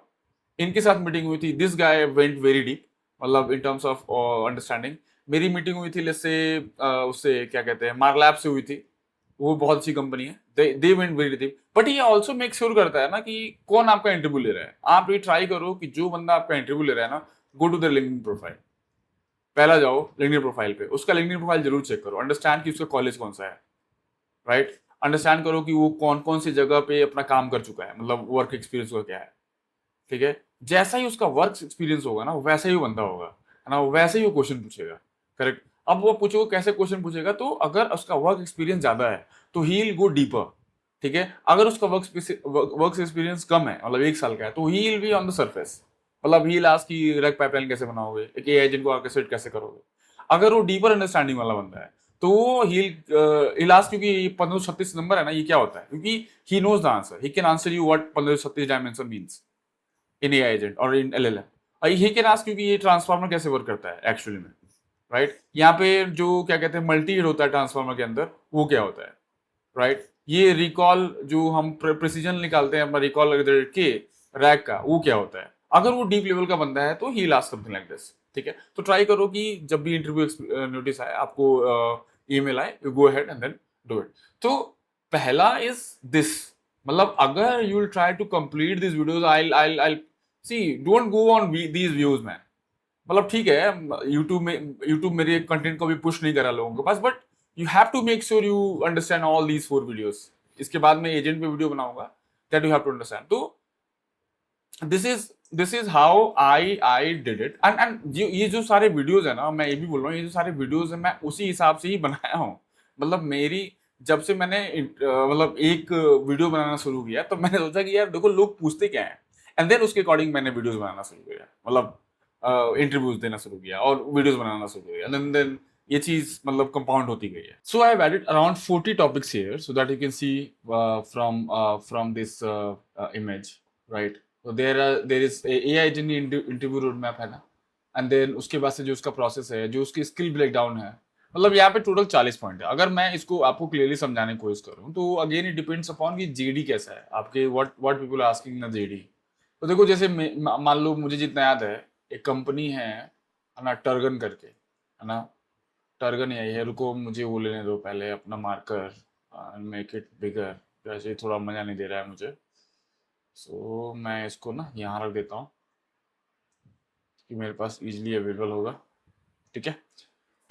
इनके साथ मीटिंग हुई थी। This guy went very deep, मतलब इन टर्म्स ऑफ अंडरस्टैंडिंग। मेरी मीटिंग हुई थी जैसे उससे क्या कहते हैं, मार्लैब से हुई थी, वो बहुत अच्छी कंपनी है, they went very deep. But ये ऑल्सो मेक श्योर करता है ना कि कौन आपका इंटरव्यू ले रहा है। आप ये ट्राई करो कि जो बंदा आपका इंटरव्यू ले रहा है ना, go to the LinkedIn profile, पहला जाओ लिंक्डइन प्रोफाइल पे, उसका लिंक्डइन प्रोफाइल जरूर चेक करो, अंडरस्टैंड कि उसका कॉलेज कौन सा है, राइट, अंडरस्टैंड करो कि वो कौन कौन सी जगह पे अपना काम कर चुका है, मतलब वर्क एक्सपीरियंस का क्या है, ठीक है। जैसा ही उसका वर्क एक्सपीरियंस होगा ना, वैसा ही वो बंदा होगा, है ना, वैसे ही वो क्वेश्चन पूछेगा, करेक्ट। अब वो पूछो कैसे क्वेश्चन पूछेगा, तो अगर उसका वर्क एक्सपीरियंस ज्यादा है तो ही विल गो डीपर, ठीक है। अगर उसका वर्क एक्सपीरियंस कम है, मतलब 1 साल का है, तो ही will be on the surface, मतलब ही विल आस्क कि रैक पाइपलाइन कैसे बनाओगे, एक एआई एजेंट को ऑर्केस्ट्रेट कैसे करोगे। अगर वो डीपर अंडरस्टैंडिंग वाला बंदा है तो ही विल आस्क, क्योंकि 1536 नंबर है ना, ये क्या होता है, क्योंकि he knows the answer, he can answer you what 1536 dimension means in AI agent और in LLM. He can ask क्योंकि ये ट्रांसफार्मर कैसे वर्क करता है एक्चुअली में, राइट। यहाँ पे जो क्या कहते हैं मल्टी हेड होता है ट्रांसफार्मर के अंदर, वो क्या होता है, राइट। ये रिकॉल जो हम प्रिसीजन निकालते हैं, रिकॉल के रैक का, वो क्या होता है। अगर वो डीप लेवल का बंदा है तो ही लास्ट समथिंग लाइक दिस, ठीक है। तो ट्राई करो कि जब भी इंटरव्यू नोटिस आए, आपको ईमेल आए, you go ahead and then do it. तो पहला इज दिस, मतलब अगर you will try to complete this videos, I see, don't go on these views man. मतलब ठीक है, यूट्यूब मेरे कंटेंट को भी पुश नहीं करा लोगों के पास, but you have to make sure you understand all these 4 videos. इसके बाद मैं एजेंट पे वीडियो बनाऊंगा, that you have to understand. तो this is how I did it. And ये जो सारे वीडियोस है ना, मैं ये भी बोल रहा हूँ, ये जो सारे वीडियोस है मैं उसी हिसाब से ही बनाया हूँ। मतलब मेरी जब से मैंने मतलब एक वीडियो बनाना शुरू किया तो मैंने सोचा कि यार देखो लोग पूछते क्या है, एंड देन उसके अकॉर्डिंग मैंने वीडियोस बनाना शुरू किया, मतलब इंटरव्यूज देना शुरू किया और वीडियोस बनाना शुरू किया, देन ये चीज मतलब कंपाउंड होती गई है। So I have added around 40 topics here so that you can see from this image, right. तो there is AI interview road map है ना, एंड देन उसके बाद से जो उसका प्रोसेस है, जो उसकी स्किल ब्रेक डाउन है, मतलब यहाँ पे टोटल 40 पॉइंट है। अगर मैं इसको आपको क्लियरली समझाने की कोशिश करूँ तो अगेन इट डिपेंड्स अपॉन कि जेडी कैसा है आपके, व्हाट पीपल आर आस्किंग ना जेडी। तो देखो जैसे मान लो मुझे जितना याद है, एक कंपनी है ना, टर्गन करके, है ना, टर्गन यही है। रुको मुझे वो लेने दो पहले अपना मार्कर, मेक इट बिगर, वैसे थोड़ा मजा नहीं दे रहा है मुझे। सो मैं इसको ना यहाँ रख देता हूँ कि मेरे पास इजीली अवेलेबल होगा, ठीक है।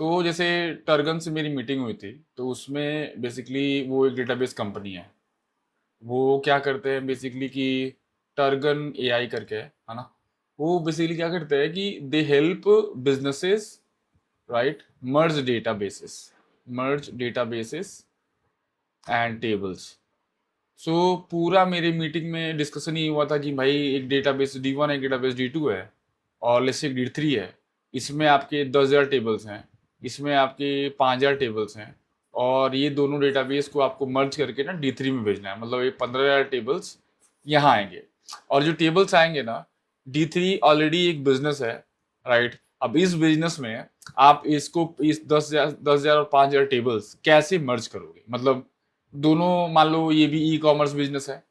तो जैसे टर्गन से मेरी मीटिंग हुई थी, तो उसमें बेसिकली वो एक डेटाबेस कंपनी है। वो क्या करते हैं बेसिकली कि टर्गन AI करके है ना, वो बेसिकली क्या करते हैं कि they help businesses, right, merge databases and tables. So पूरा मेरे मीटिंग में डिस्कशन ही हुआ था कि भाई एक डेटाबेस D1 है, एक डेटाबेस D2 है, और लेट्स से D3 है। इसमें आपके 10,000 टेबल्स हैं, इसमें आपके 5,000 टेबल्स हैं, और ये दोनों डेटाबेस को आपको मर्ज करके ना D3 में भेजना है। मतलब ये 15,000 टेबल्स यहाँ आएंगे, और जो टेबल्स आएंगे ना, D3 ऑलरेडी एक बिजनेस है, राइट। अब इस बिजनेस में आप इसको इस 10,000 और 5,000 टेबल्स कैसे मर्ज करोगे? मतलब दोनों, मान लो ये भी ई कॉमर्स बिजनेस है,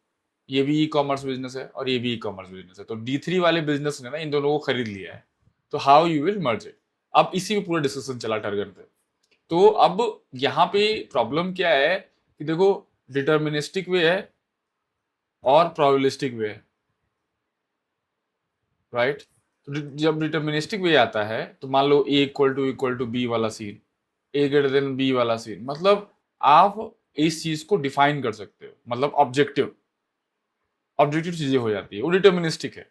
ये भी ई कॉमर्स बिजनेस है, और ये भी ई कॉमर्स बिजनेस है, तो D3 वाले बिजनेस ने ना इन दोनों को खरीद लिया है। तो how you will merge it? अब इसी में पूरा डिस्कशन चला टारगेट पे। तो अब यहाँ पे प्रॉब्लम क्या है कि देखो, डिटर्मिनिस्टिक वे है और प्रोबेबिलिस्टिक वे है, राइट। तो जब डिटर्मिनिस्टिक वे आता है तो मान लो A== B वाला scene, A greater than B वाला सीन, मतलब आप इस चीज को डिफाइन कर सकते हो, मतलब ऑब्जेक्टिव ऑब्जेक्टिव चीजें हो जाती है, वो डिटर्मिनिस्टिक है।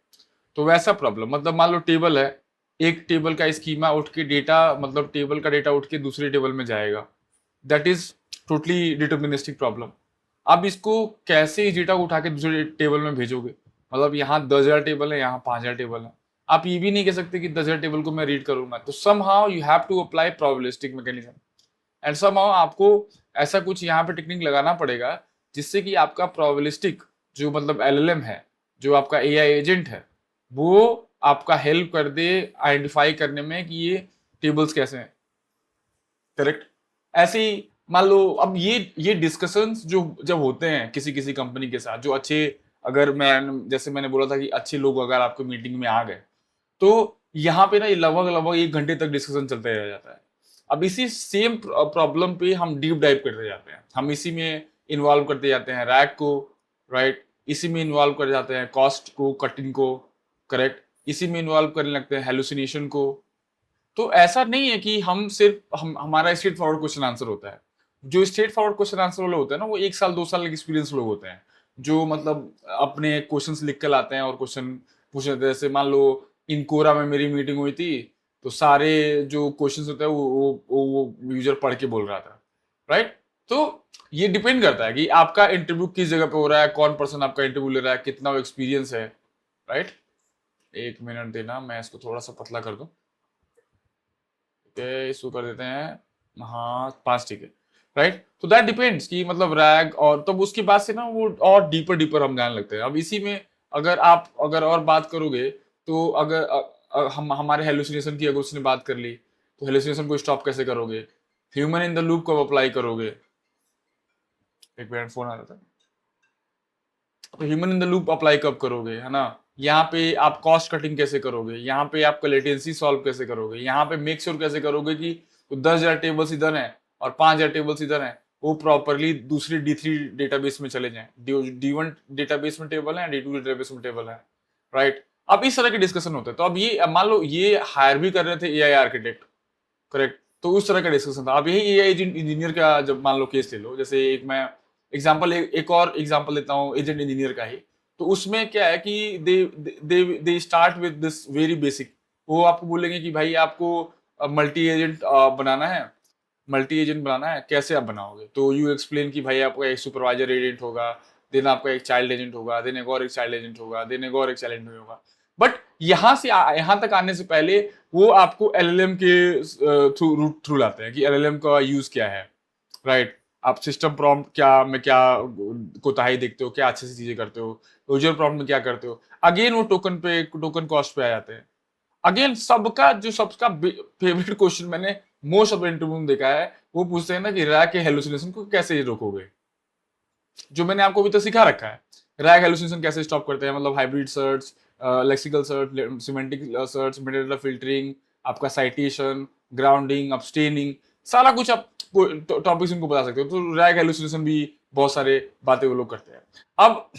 तो वैसा प्रॉब्लम, मतलब मान लो टेबल है, एक टेबल का स्कीमा उठ के डेटा, मतलब टेबल का डेटा उठ के दूसरे टेबल में जाएगा, that is totally deterministic problem. अब इसको कैसे इस डेटा को उठा के दूसरे टेबल में भेजोगे? मतलब यहाँ 10,000 टेबल है, यहाँ 5,000 टेबल है, आप ये भी नहीं कह सकते कि 10,000 टेबल को मैं रीड करूंगा। तो somehow you have to apply probabilistic mechanism, and somehow आपको ऐसा कुछ यहाँ पे टेक्निक लगाना पड़ेगा जिससे कि आपका प्रोबेबिलिस्टिक जो मतलब LLM है, जो आपका AI एजेंट है, वो आपका हेल्प कर दे आइडेंटिफाई करने में कि ये टेबल्स कैसे हैं, करेक्ट। ऐसे ही मान लो, अब ये डिस्कशंस जो जब होते हैं किसी किसी कंपनी के साथ, जो अच्छे, अगर मैं जैसे मैंने बोला था कि अच्छे लोग अगर आपको मीटिंग में आ गए, तो यहाँ पे ना ये लगभग लगभग 1 घंटे तक डिस्कशन चलते रह जाता है। अब इसी सेम प्रॉब्लम पे हम डीप डाइव करते जाते हैं, हम इसी में इन्वॉल्व करते जाते हैं रैक को, राइट, इसी में इन्वॉल्व कर जाते हैं कॉस्ट को, कटिंग को, करेक्ट, इसी में इन्वॉल्व करने लगते हैं हेलुसिनेशन को। तो ऐसा नहीं है कि हम सिर्फ हमारा स्ट्रेट फॉरवर्ड क्वेश्चन आंसर होता है। जो स्ट्रेट फॉरवर्ड क्वेश्चन आंसर वाले होते हैं ना, वो 1 साल 2 साल एक्सपीरियंस लोग होते हैं, जो मतलब अपने क्वेश्चंस लिख कर लाते हैं और क्वेश्चन पूछ लेते हैं। जैसे मान लो इन कोरा में मेरी मीटिंग हुई थी, तो सारे जो क्वेश्चंस होते हैं वो यूजर पढ़ के बोल रहा था, राइट। तो ये डिपेंड करता है कि आपका इंटरव्यू किस जगह पे हो रहा है, कौन पर्सन आपका इंटरव्यू ले रहा है, कितना एक्सपीरियंस है, राइट। 1 मिनट देना, मैं इसको थोड़ा सा पतला कर दूं, ठीक है, इसको कर देते हैं, हाँ 5, ठीक है, राइट। तो दैट डिपेंड्स कि मतलब रैग, और तब उसके बाद से ना वो और डीपर डीपर हम जाने लगते हैं। अब इसी में अगर और बात करोगे, तो अगर हम हमारे हेलुसिनेशन की अगर उसने बात कर ली, तो हेलुसिनेशन को स्टॉप कैसे करोगे? ह्यूमन इन द लूप कब अप्लाई करोगे? एक मिनट, फोन आ रहा था। तो human in the loop apply कब करोगे, है ना। यहाँ पे आप कॉस्ट कटिंग कैसे करोगे, यहाँ पे आपका लेटेंसी सॉल्व कैसे करोगे, यहाँ पे मेक श्योर कैसे करोगे कि 10,000 टेबल्स इधर हैं और 5,000 टेबल्स इधर हैं, वो प्रॉपरली दूसरी D3 डेटाबेस में चले जाएं। D1 डेटाबेस में टेबल है, D2 डेटाबेस में टेबल है, राइट। अब इस तरह के डिस्कशन होते हैं। तो अब ये, अब मान लो ये हायर भी कर रहे थे AI आर्किटेक्ट, करेक्ट, तो उस तरह का डिस्कशन था। अब यही AI एजेंट इंजीनियर का जब मान लो केस ले लो, जैसे एक मैं एक और एग्जांपल लेता हूँ एजेंट इंजीनियर का ही। तो उसमें क्या है कि they start with this very basic. वो आपको बोलेंगे कि भाई आपको मल्टी एजेंट बनाना है, मल्टी एजेंट बनाना है, कैसे आप बनाओगे? तो यू एक्सप्लेन कि भाई आपका एक सुपरवाइजर एजेंट होगा, देन आपका एक चाइल्ड एजेंट होगा, देन एक और एक चाइल्ड एजेंट होगा, देन एक और एक चाइल्ड एजेंट होगा। बट यहाँ से यहाँ तक आने से पहले वो आपको एलएलएम के थ्रू लाते हैं कि एलएलएम का यूज क्या है, राइट? आप सिस्टम प्रॉम्प्ट क्या में क्या कोताही देखते हो, क्या अच्छे से चीजें करते हो, यूजर प्रॉम्प्ट में क्या करते हो। अगेन वो टोकन कॉस्ट पे आ जाते हैं। अगेन सबका फेवरेट क्वेश्चन मैंने मोस्ट ऑफ द इंटरव्यू में देखा है, वो पूछते हैं ना कि रैक के हेलुसिनेशन को कैसे रोकोगे? जो मैंने आपको अभी तक सिखा रखा है, रैक हेलुसिनेशन कैसे स्टॉप करते हैं, मतलब hybrid search, lexical search, semantic search, metadata filtering, आपका साइटेशन, ग्राउंडिंग, अपस्टेनिंग, सारा कुछ आप टॉपिक्स उनको बता सकते हो। तो रैक हेलुसिनेशन भी बहुत सारे बातें वो लोग करते हैं। अब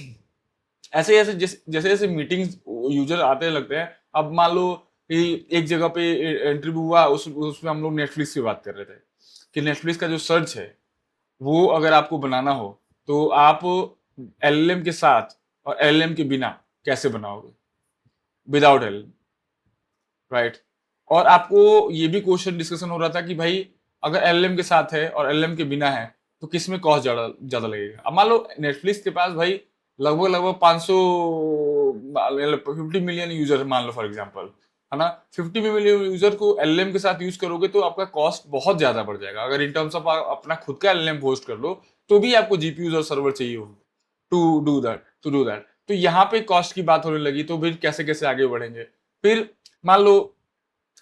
ऐसे ऐसे जैसे जैसे मीटिंग्स यूजर आते लगते हैं। अब मान लो कि एक जगह पे इंटरव्यू हुआ, उसमें हम लोग नेटफ्लिक्स की बात कर रहे थे कि नेटफ्लिक्स का जो सर्च है वो अगर आपको बनाना हो तो आप एलएलएम के साथ और एलएलएम के बिना कैसे बनाओगे? Without LLM, right? और आपको ये भी क्वेश्चन डिस्कशन हो रहा था कि भाई अगर एलएलएम के साथ है और एलएलएम के बिना है तो किस में कॉस्ट ज्यादा ज्यादा लगेगा? अब मान लो नेटफ्लिक्स के पास भाई लगभग लगभग 500 50 मिलियन यूजर मान लो फॉर एग्जांपल, है ना? 50 मिलियन यूजर को एलएलएम के साथ यूज करोगे तो आपका कॉस्ट बहुत ज्यादा बढ़ जाएगा। अगर इन टर्म्स ऑफ अपना खुद का एलएलएम होस्ट कर लो तो भी आपको जीपीयूज और सर्वर चाहिए होंगे टू डू दैट। तो यहाँ पे कॉस्ट की बात होने लगी, तो फिर कैसे कैसे आगे बढ़ेंगे? फिर मान लो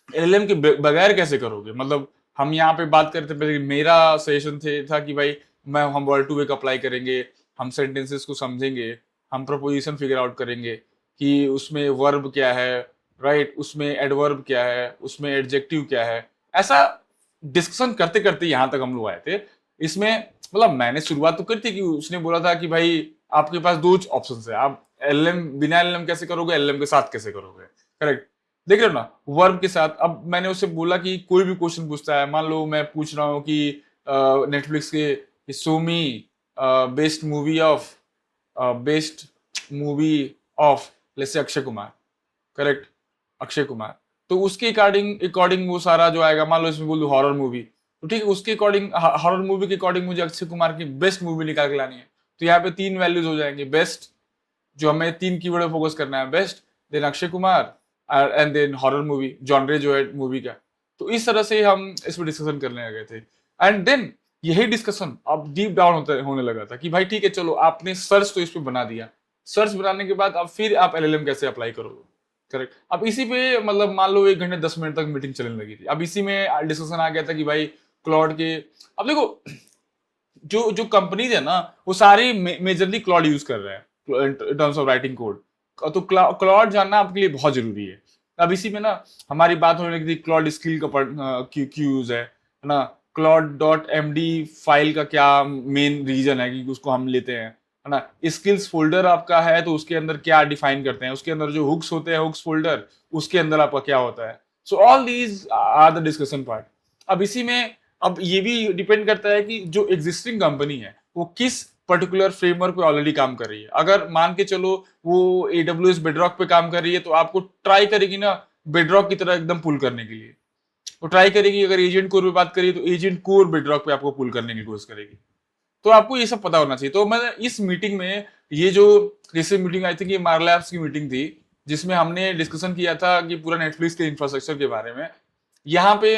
एलएलएम के बगैर कैसे करोगे? मतलब हम यहाँ पे बात करते पहले, मेरा सजेशन था कि भाई हम वर्ड टू वेक अप्लाई करेंगे, हम सेंटेंसेस को समझेंगे, हम प्रपोजिशन फिगर आउट करेंगे कि उसमें वर्ब क्या है, राइट? उसमें एडवर्ब क्या है, उसमें एडजेक्टिव क्या है। ऐसा डिस्कशन करते करते यहाँ तक हम लोग आए थे। इसमें मतलब मैंने शुरुआत तो करी थी कि उसने बोला था कि भाई आपके पास दो ऑप्शन है, आप एलएलएम बिना एलएलएम कैसे करोगे, एलएलएम के साथ कैसे करोगे, करेक्ट? देख रहे हो ना, वर्ब के साथ। अब मैंने उससे बोला कि कोई भी क्वेश्चन पूछता है, मान लो मैं पूछ रहा हूँ कि नेटफ्लिक्स के show me best movie of best movie of let's say Akshay Kumar, correct? Akshay Kumar. तो उसके अकॉर्डिंग अकॉर्डिंग वो सारा जो आएगा, मान लो इसमें बोल दो हॉरर मूवी, तो ठीक है, उसके अकॉर्डिंग हॉरर मूवी के अकॉर्डिंग मुझे अक्षय कुमार की बेस्ट मूवी निकाल के लानी है। तो यहाँ पे तीन वैल्यूज हो जाएंगे, बेस्ट, जो हमें तीन कीवर्ड पे फोकस करना है, best, then Akshay Kumar, and then horror movie, genre जो है मूवी का। तो इस तरह से हम इसमें डिस्कशन करने आ गए थे। एंड देन यही डिस्कशन अब डीप डाउन होने लगा था कि भाई ठीक है चलो, आपने सर्च तो इस पे बना दिया, सर्च बनाने के बाद अब फिर आप एलएलएम कैसे अप्लाई करोगे, करेक्ट? अब इसी पे मतलब मान लो 1 घंटे 10 मिनट तक मीटिंग चलने लगी थी। अब इसी में डिस्कशन आ गया था कि भाई क्लॉड के, अब देखो जो जो कंपनीज है ना वो सारी मेजरली क्लॉड यूज कर रहे हैं इन टर्म्स ऑफ राइटिंग कोड। तो क्लॉड जानना आपके लिए बहुत जरूरी है। अब इसी में ना हमारी बात होने लगी थी क्लॉड स्किल का क्यों यूज है ना? क्लॉड डॉट एमडी फाइल का क्या मेन रीजन है कि उसको हम लेते हैं, है ना? स्किल्स फोल्डर आपका है तो उसके अंदर क्या डिफाइन करते हैं, उसके अंदर जो हुक्स होते हैं, हुक्स फोल्डर, उसके अंदर आपका क्या होता है। So all these are the discussion part. अब इसी में अब ये भी डिपेंड करता है कि जो एग्जिस्टिंग कंपनी है वो किस पर्टिकुलर फ्रेमवर्क पे ऑलरेडी काम कर रही है। अगर मान के चलो वो AWS बेडरॉक पे काम कर रही है तो आपको ट्राई करेगी ना बेडरॉक की तरह एकदम पुल करने के लिए, वो ट्राई करेगी। अगर एजेंट कोर पे बात करिए तो एजेंट कोर बेडरॉक पे आपको पुल करने की कोशिश करेगी। तो आपको ये सब पता होना चाहिए। तो मैं इस मीटिंग में ये जो रिसेंट मीटिंग आई थी कि मार्लैब्स की मीटिंग थी जिसमें हमने डिस्कशन किया था कि पूरा नेटफ्लिक्स के इंफ्रास्ट्रक्चर के बारे में। यहाँ पे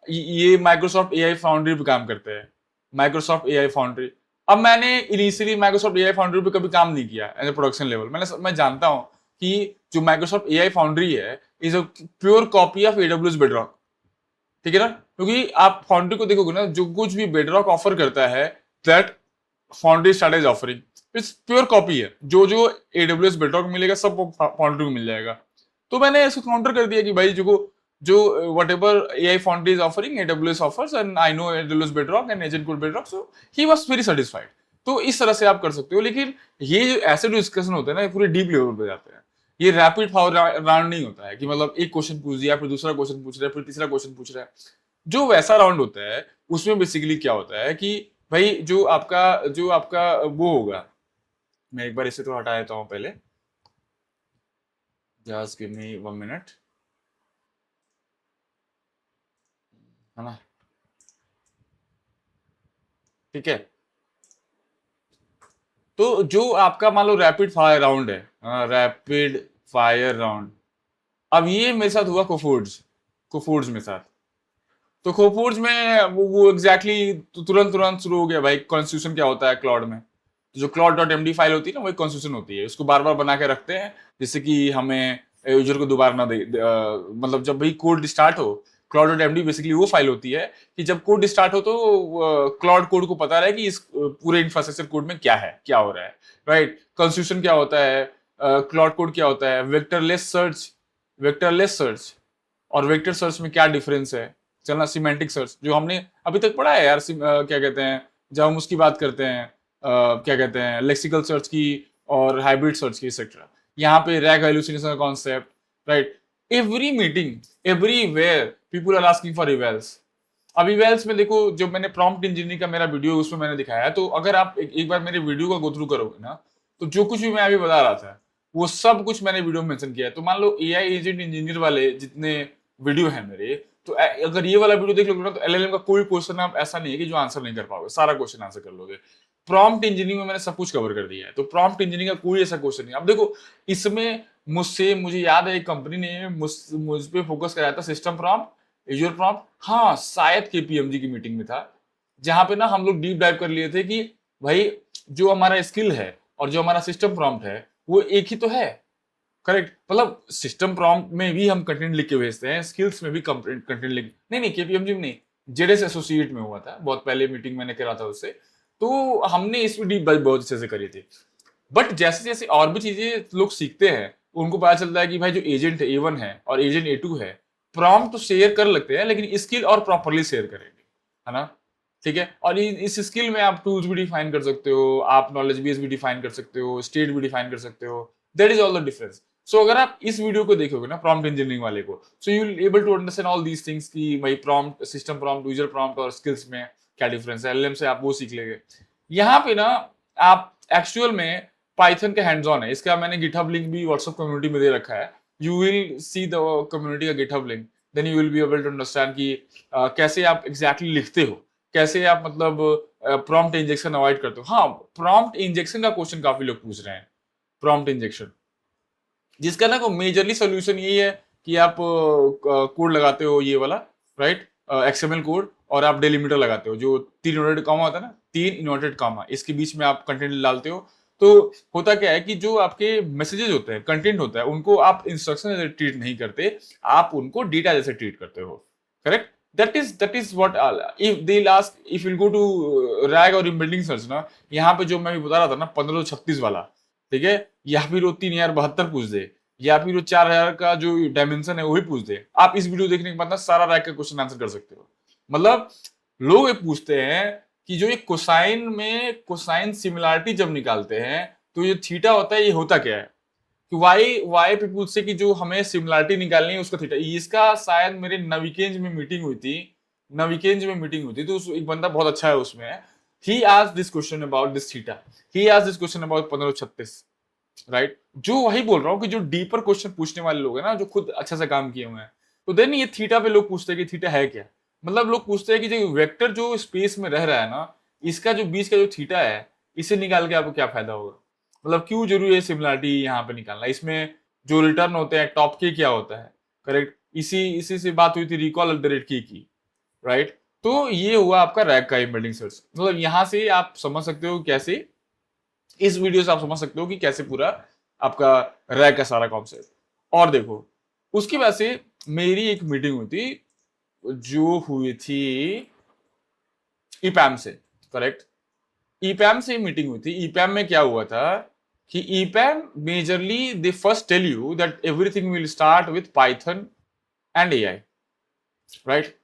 ये माइक्रोसॉफ्ट एआई फाउंड्री पे काम करते हैं, माइक्रोसॉफ्ट एआई फाउंड्री। अब मैंने इनिशियली माइक्रोसॉफ्ट एआई फाउंड्री पे कभी काम नहीं किया एज ए प्रोडक्शन लेवल। मैं जानता हूँ कि जो माइक्रोसॉफ्ट एआई फाउंड्री है is a pure copy of AWS bedrock, ठीक है ना? क्योंकि आप फाउंड्री को देखोगे ना, जो कुछ भी बेडरॉक ऑफर करता है that foundry start is offering it's pure copy है। जो जो AWS बेडरॉक मिलेगा सब फाउंड्री को मिल जाएगा। तो मैंने इसको काउंटर कर दिया कि भाई जो whatever AI Foundry is offering, AWS offers, and I know AWS Bedrock and Agent Code Bedrock, so he was very satisfied। तो इस तरह से आप कर सकते हो। लेकिन ये जो ऐसे डिस्कशन होते हैं ना, ये पूरे डीप लेवल पे जाते हैं। ये रैपिड फायर राउंड नहीं होता है कि मतलब एक क्वेश्चन पूछ दिया, फिर दूसरा क्वेश्चन पूछ रहा है, फिर तीसरा क्वेश्चन पूछ रहा है। जो वैसा राउंड होता है उसमें बेसिकली क्या होता है कि भाई जो आपका वो होगा, मैं एक बार इसे तो हटा देता हूँ पहले। जस्ट गिव मी 1 मिनट, है ना? ठीक है, तो जो आपका मान लो रैपिड फायर राउंड है, रैपिड फायर राउंड, अब ये मेरे साथ हुआ कोफोर्ड्स, कोफोर्ड्स में साथ। तो कोफोर्ड्स में वो एग्जैक्टली तुरंत तुरंत शुरू हो गया भाई, कॉन्स्टिट्यूशन क्या होता है क्लाउड में। तो जो क्लाउड डॉट एमडी फाइल होती है ना, वही कॉन्स्टिट्यूशन होती है, उसको बार बार बना के रखते हैं जिससे कि हमें यूजर को दोबारा ना मतलब जब भी कोड स्टार्ट हो, क्लाउड डॉट एमडी बेसिकली वो फाइल होती है कि जब कोड स्टार्ट हो तो क्लाउड कोड को पता रहे कि इस पूरे इंफ्रास्ट्रक्चर कोड में क्या है, क्या हो रहा है, राइट? कॉन्स्टिट्यूशन क्या होता है, क्लाउड कोड क्या होता है, वेक्टरलेस सर्च, वेक्टरलेस सर्च और वेक्टर सर्च में क्या डिफरेंस है, चलना सिमेंटिक सर्च जो हमने अभी तक पढ़ा है यार, क्या कहते हैं जब हम उसकी बात करते हैं, क्या कहते हैं लेक्सिकल सर्च की और हाइब्रिड सर्च की एक्सेट्रा। यहाँ पे रैग हेलुसिनेशन का concept, right? Every meeting, everywhere people are asking for evals. अब इवेल्स में देखो, जो मैंने प्रॉम्प्ट इंजीनियरिंग का मेरा वीडियो उसमें मैंने दिखाया है, तो अगर आप एक बार मेरे वीडियो का गो थ्रू करोगे ना, तो जो कुछ भी मैं अभी बता रहा था वो सब कुछ मैंने वीडियो में मेंशन किया है। तो मान लो एआई एजेंट इंजीनियर वाले जितने वीडियो है मेरे, तो अगर ये वाला वीडियो देख लोगे ना, तो एलएलएम का कोई क्वेश्चन आप ऐसा नहीं है कि जो आंसर नहीं कर पाओगे, सारा क्वेश्चन आंसर कर लोगे। प्रॉम्प्ट इंजीनियरिंग में मैंने सब कुछ कवर कर दिया है, तो प्रॉम्प्ट इंजीनियरिंग का कोई ऐसा क्वेश्चन नहीं। अब देखो, इसमें मुझे याद है एक कंपनी ने मुझ पे फोकस कराया था, सिस्टम प्रॉम्प्ट, एज्योर प्रॉम्प्ट, हाँ शायद केपीएमजी की मीटिंग में था, जहां पे ना हम लोग डीप डाइव कर लिए थे कि भाई जो हमारा स्किल है और जो हमारा सिस्टम प्रॉम्प्ट है वो एक ही तो है, करेक्ट? मतलब सिस्टम प्रॉम्प्ट में भी हम कंटेंट लिख के भेजते हैं, स्किल्स में भी कंटेंट लिख, नहीं नहीं केपीएमजी में नहीं, जेडएस एसोसिएट में हुआ था, बहुत पहले मीटिंग मैंने करा था उससे, तो हमने इस डीप डाइव बहुत अच्छे से करी थी। बट जैसे जैसे और भी चीजें लोग सीखते हैं, उनको पता चलता है कि भाई जो एजेंट ए1 है और एजेंट ए2 है, प्रॉम्प्ट तो शेयर कर लगते हैं लेकिन स्किल और प्रॉपरली शेयर करेंगे, है ना? ठीक है, और इस स्किल में आप टूल्स भी डिफाइन कर सकते हो, आप नॉलेज बेस भी डिफाइन कर सकते हो, स्टेट भी डिफाइन कर सकते हो, that is all the difference. So अगर आप इस वीडियो को देखोगे ना प्रॉम्प्ट इंजीनियरिंग वाले को, so you will able to understand all these things कि भाई prompt, system prompt, user prompt और स्किल्स में क्या डिफरेंस है। एलएलएम से आप वो सीख लेंगे। यहाँ पे ना आप एक्चुअल में पाइथन के हैंड्स ऑन है, इसका मैंने गिटहब लिंक भी व्हाट्सएप कम्युनिटी में दे रखा है, you will see the community का GitHub link, then you will be able to understand कि कैसे आप एग्जैक्टली लिखते हो, कैसे आप मतलब प्रॉम्प्ट इंजेक्शन अवॉइड करते हो। हाँ, प्रॉम्प्ट इंजेक्शन का क्वेश्चन काफी लोग पूछ रहे हैं, प्रॉम्प्ट इंजेक्शन, जिसका ना को मेजरली सोल्यूशन यही है कि आप कोड लगाते हो ये वाला, राइट? एक्सएमएल कोड, और आप डेलिमीटर लगाते हो, जो 3 इन्वर्टेड कॉमा होता है ना, 3 इन्वर्टेड कॉमा, इसके बीच में आप कंटेंट डालते हो। तो होता क्या है कि जो आपके मैसेजेस होते हैं, कंटेंट होता है, उनको आप इंस्ट्रक्शन जैसे ट्रीट नहीं करते, आप उनको डेटा जैसे ट्रीट करते हो, correct? that is what if they'll ask, if you'll go to rag और बिल्डिंग सर्च ना, यहाँ पे जो मैं भी बता रहा था ना 1536 वाला, ठीक है, या फिर वो 3072 पूछ दे, या फिर वो 4000 का जो डायमेंशन है वही पूछ दे, आप इस वीडियो देखने के बाद ना सारा रैक का क्वेश्चन आंसर कर सकते हो। मतलब लोग ये पूछते हैं कि जो ये कोसाइन में कोसाइन सिमिलरिटी जब निकालते हैं, तो ये थीटा होता है, ये होता क्या है? कि वाई वाई पीपुल से कि जो हमें सिमिलरिटी निकालनी है उसका थीटा, इसका शायद मेरे नविकेंज में मीटिंग हुई थी, नविकेंज में मीटिंग हुई थी, तो एक बंदा बहुत अच्छा है उसमें, he asked this question about this theta, he asked this question about 1536, right? जो वही बोल रहा हूँ कि जो डीपर क्वेश्चन पूछने वाले लोग हैं ना, जो खुद अच्छा से काम किए हुए हैं, तो देन ये थीटा पे लोग पूछते हैं कि थीटा है क्या। मतलब लोग पूछते हैं कि जो वेक्टर जो स्पेस में रह रहा है ना, इसका जो बीच का जो थीटा है, इसे निकाल के आपको क्या फायदा होगा, मतलब क्यों जरूरी है सिमिलरिटी यहाँ पे निकालना, इसमें जो रिटर्न होते हैं टॉप के क्या होता है, करेक्ट? इसी इसी से बात हुई थी रिकॉल एट द रेट की, राइट? तो ये हुआ आपका रैग का एम्बेडिंग सर्च। मतलब यहाँ से आप समझ सकते हो कैसे, इस वीडियो से आप समझ सकते हो कि कैसे पूरा आपका रैग का सारा कॉन्सेप्ट। और देखो, उसकी वजह से मेरी एक मीटिंग हुई थी, जो हुई थी ईपैम से, करेक्ट? ईपैम से मीटिंग हुई थी। ईपैम में क्या हुआ था कि EPAM majorly they first tell you that everything will start with Python and AI, right?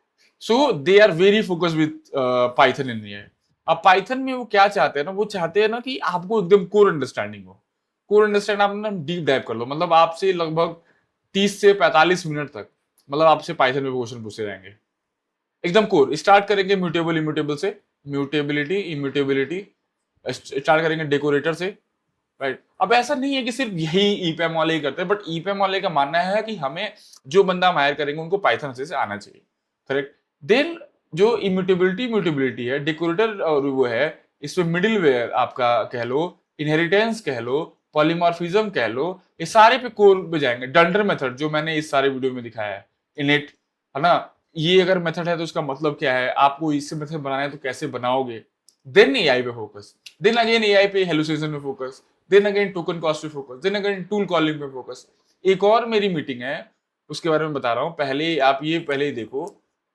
So they are very focused with Python in AI. अब पाइथन में वो क्या चाहते हैं ना, वो चाहते हैं ना कि आपको एकदम कोर अंडरस्टैंडिंग हो, कोर अंडरस्टैंड आप ना डीप डाइव कर लो, मतलब आपसे लगभग 30 से 45 मिनट तक, मतलब आपसे पाइथन में क्वेश्चन पूछे जाएंगे, एकदम कोर। स्टार्ट करेंगे म्यूटेबल इम्यूटेबल से, म्यूटेबिलिटी इम्यूटेबिलिटी, स्टार्ट करेंगे डेकोरेटर से, राइट। अब ऐसा नहीं है कि सिर्फ यही ईपीएम वाले ही करते हैं, बट ईपीएम वाले का मानना है कि हमें जो बंदा हम हायर करेंगे उनको पाइथन अच्छे से आना चाहिए, करेक्ट। देन जो इम्यूटेबिलिटी म्यूटेबिलिटी है, डेकोरेटर और वो है, इसमें मिडिल वेयर आपका कह लो, इनहेरिटेंस कह लो, पॉलीमॉर्फिज्म कह लो, ये सारे पे कोर पे जाएंगे। डंडर मेथड जो मैंने इस सारे वीडियो में दिखाया है, इनेट, है ना, ये अगर मेथड है तो उसका मतलब क्या है, आपको इससे मेथड बनाना है तो कैसे बनाओगे। देन एआई पे फोकस, देन अगेन एआई पे हेलुसिनेशन पे focus, then again token cost पे focus, then again tool calling पे फोकस। एक और मेरी मीटिंग है, उसके बारे में बता रहा हूँ, पहले आप ये पहले ही देखो।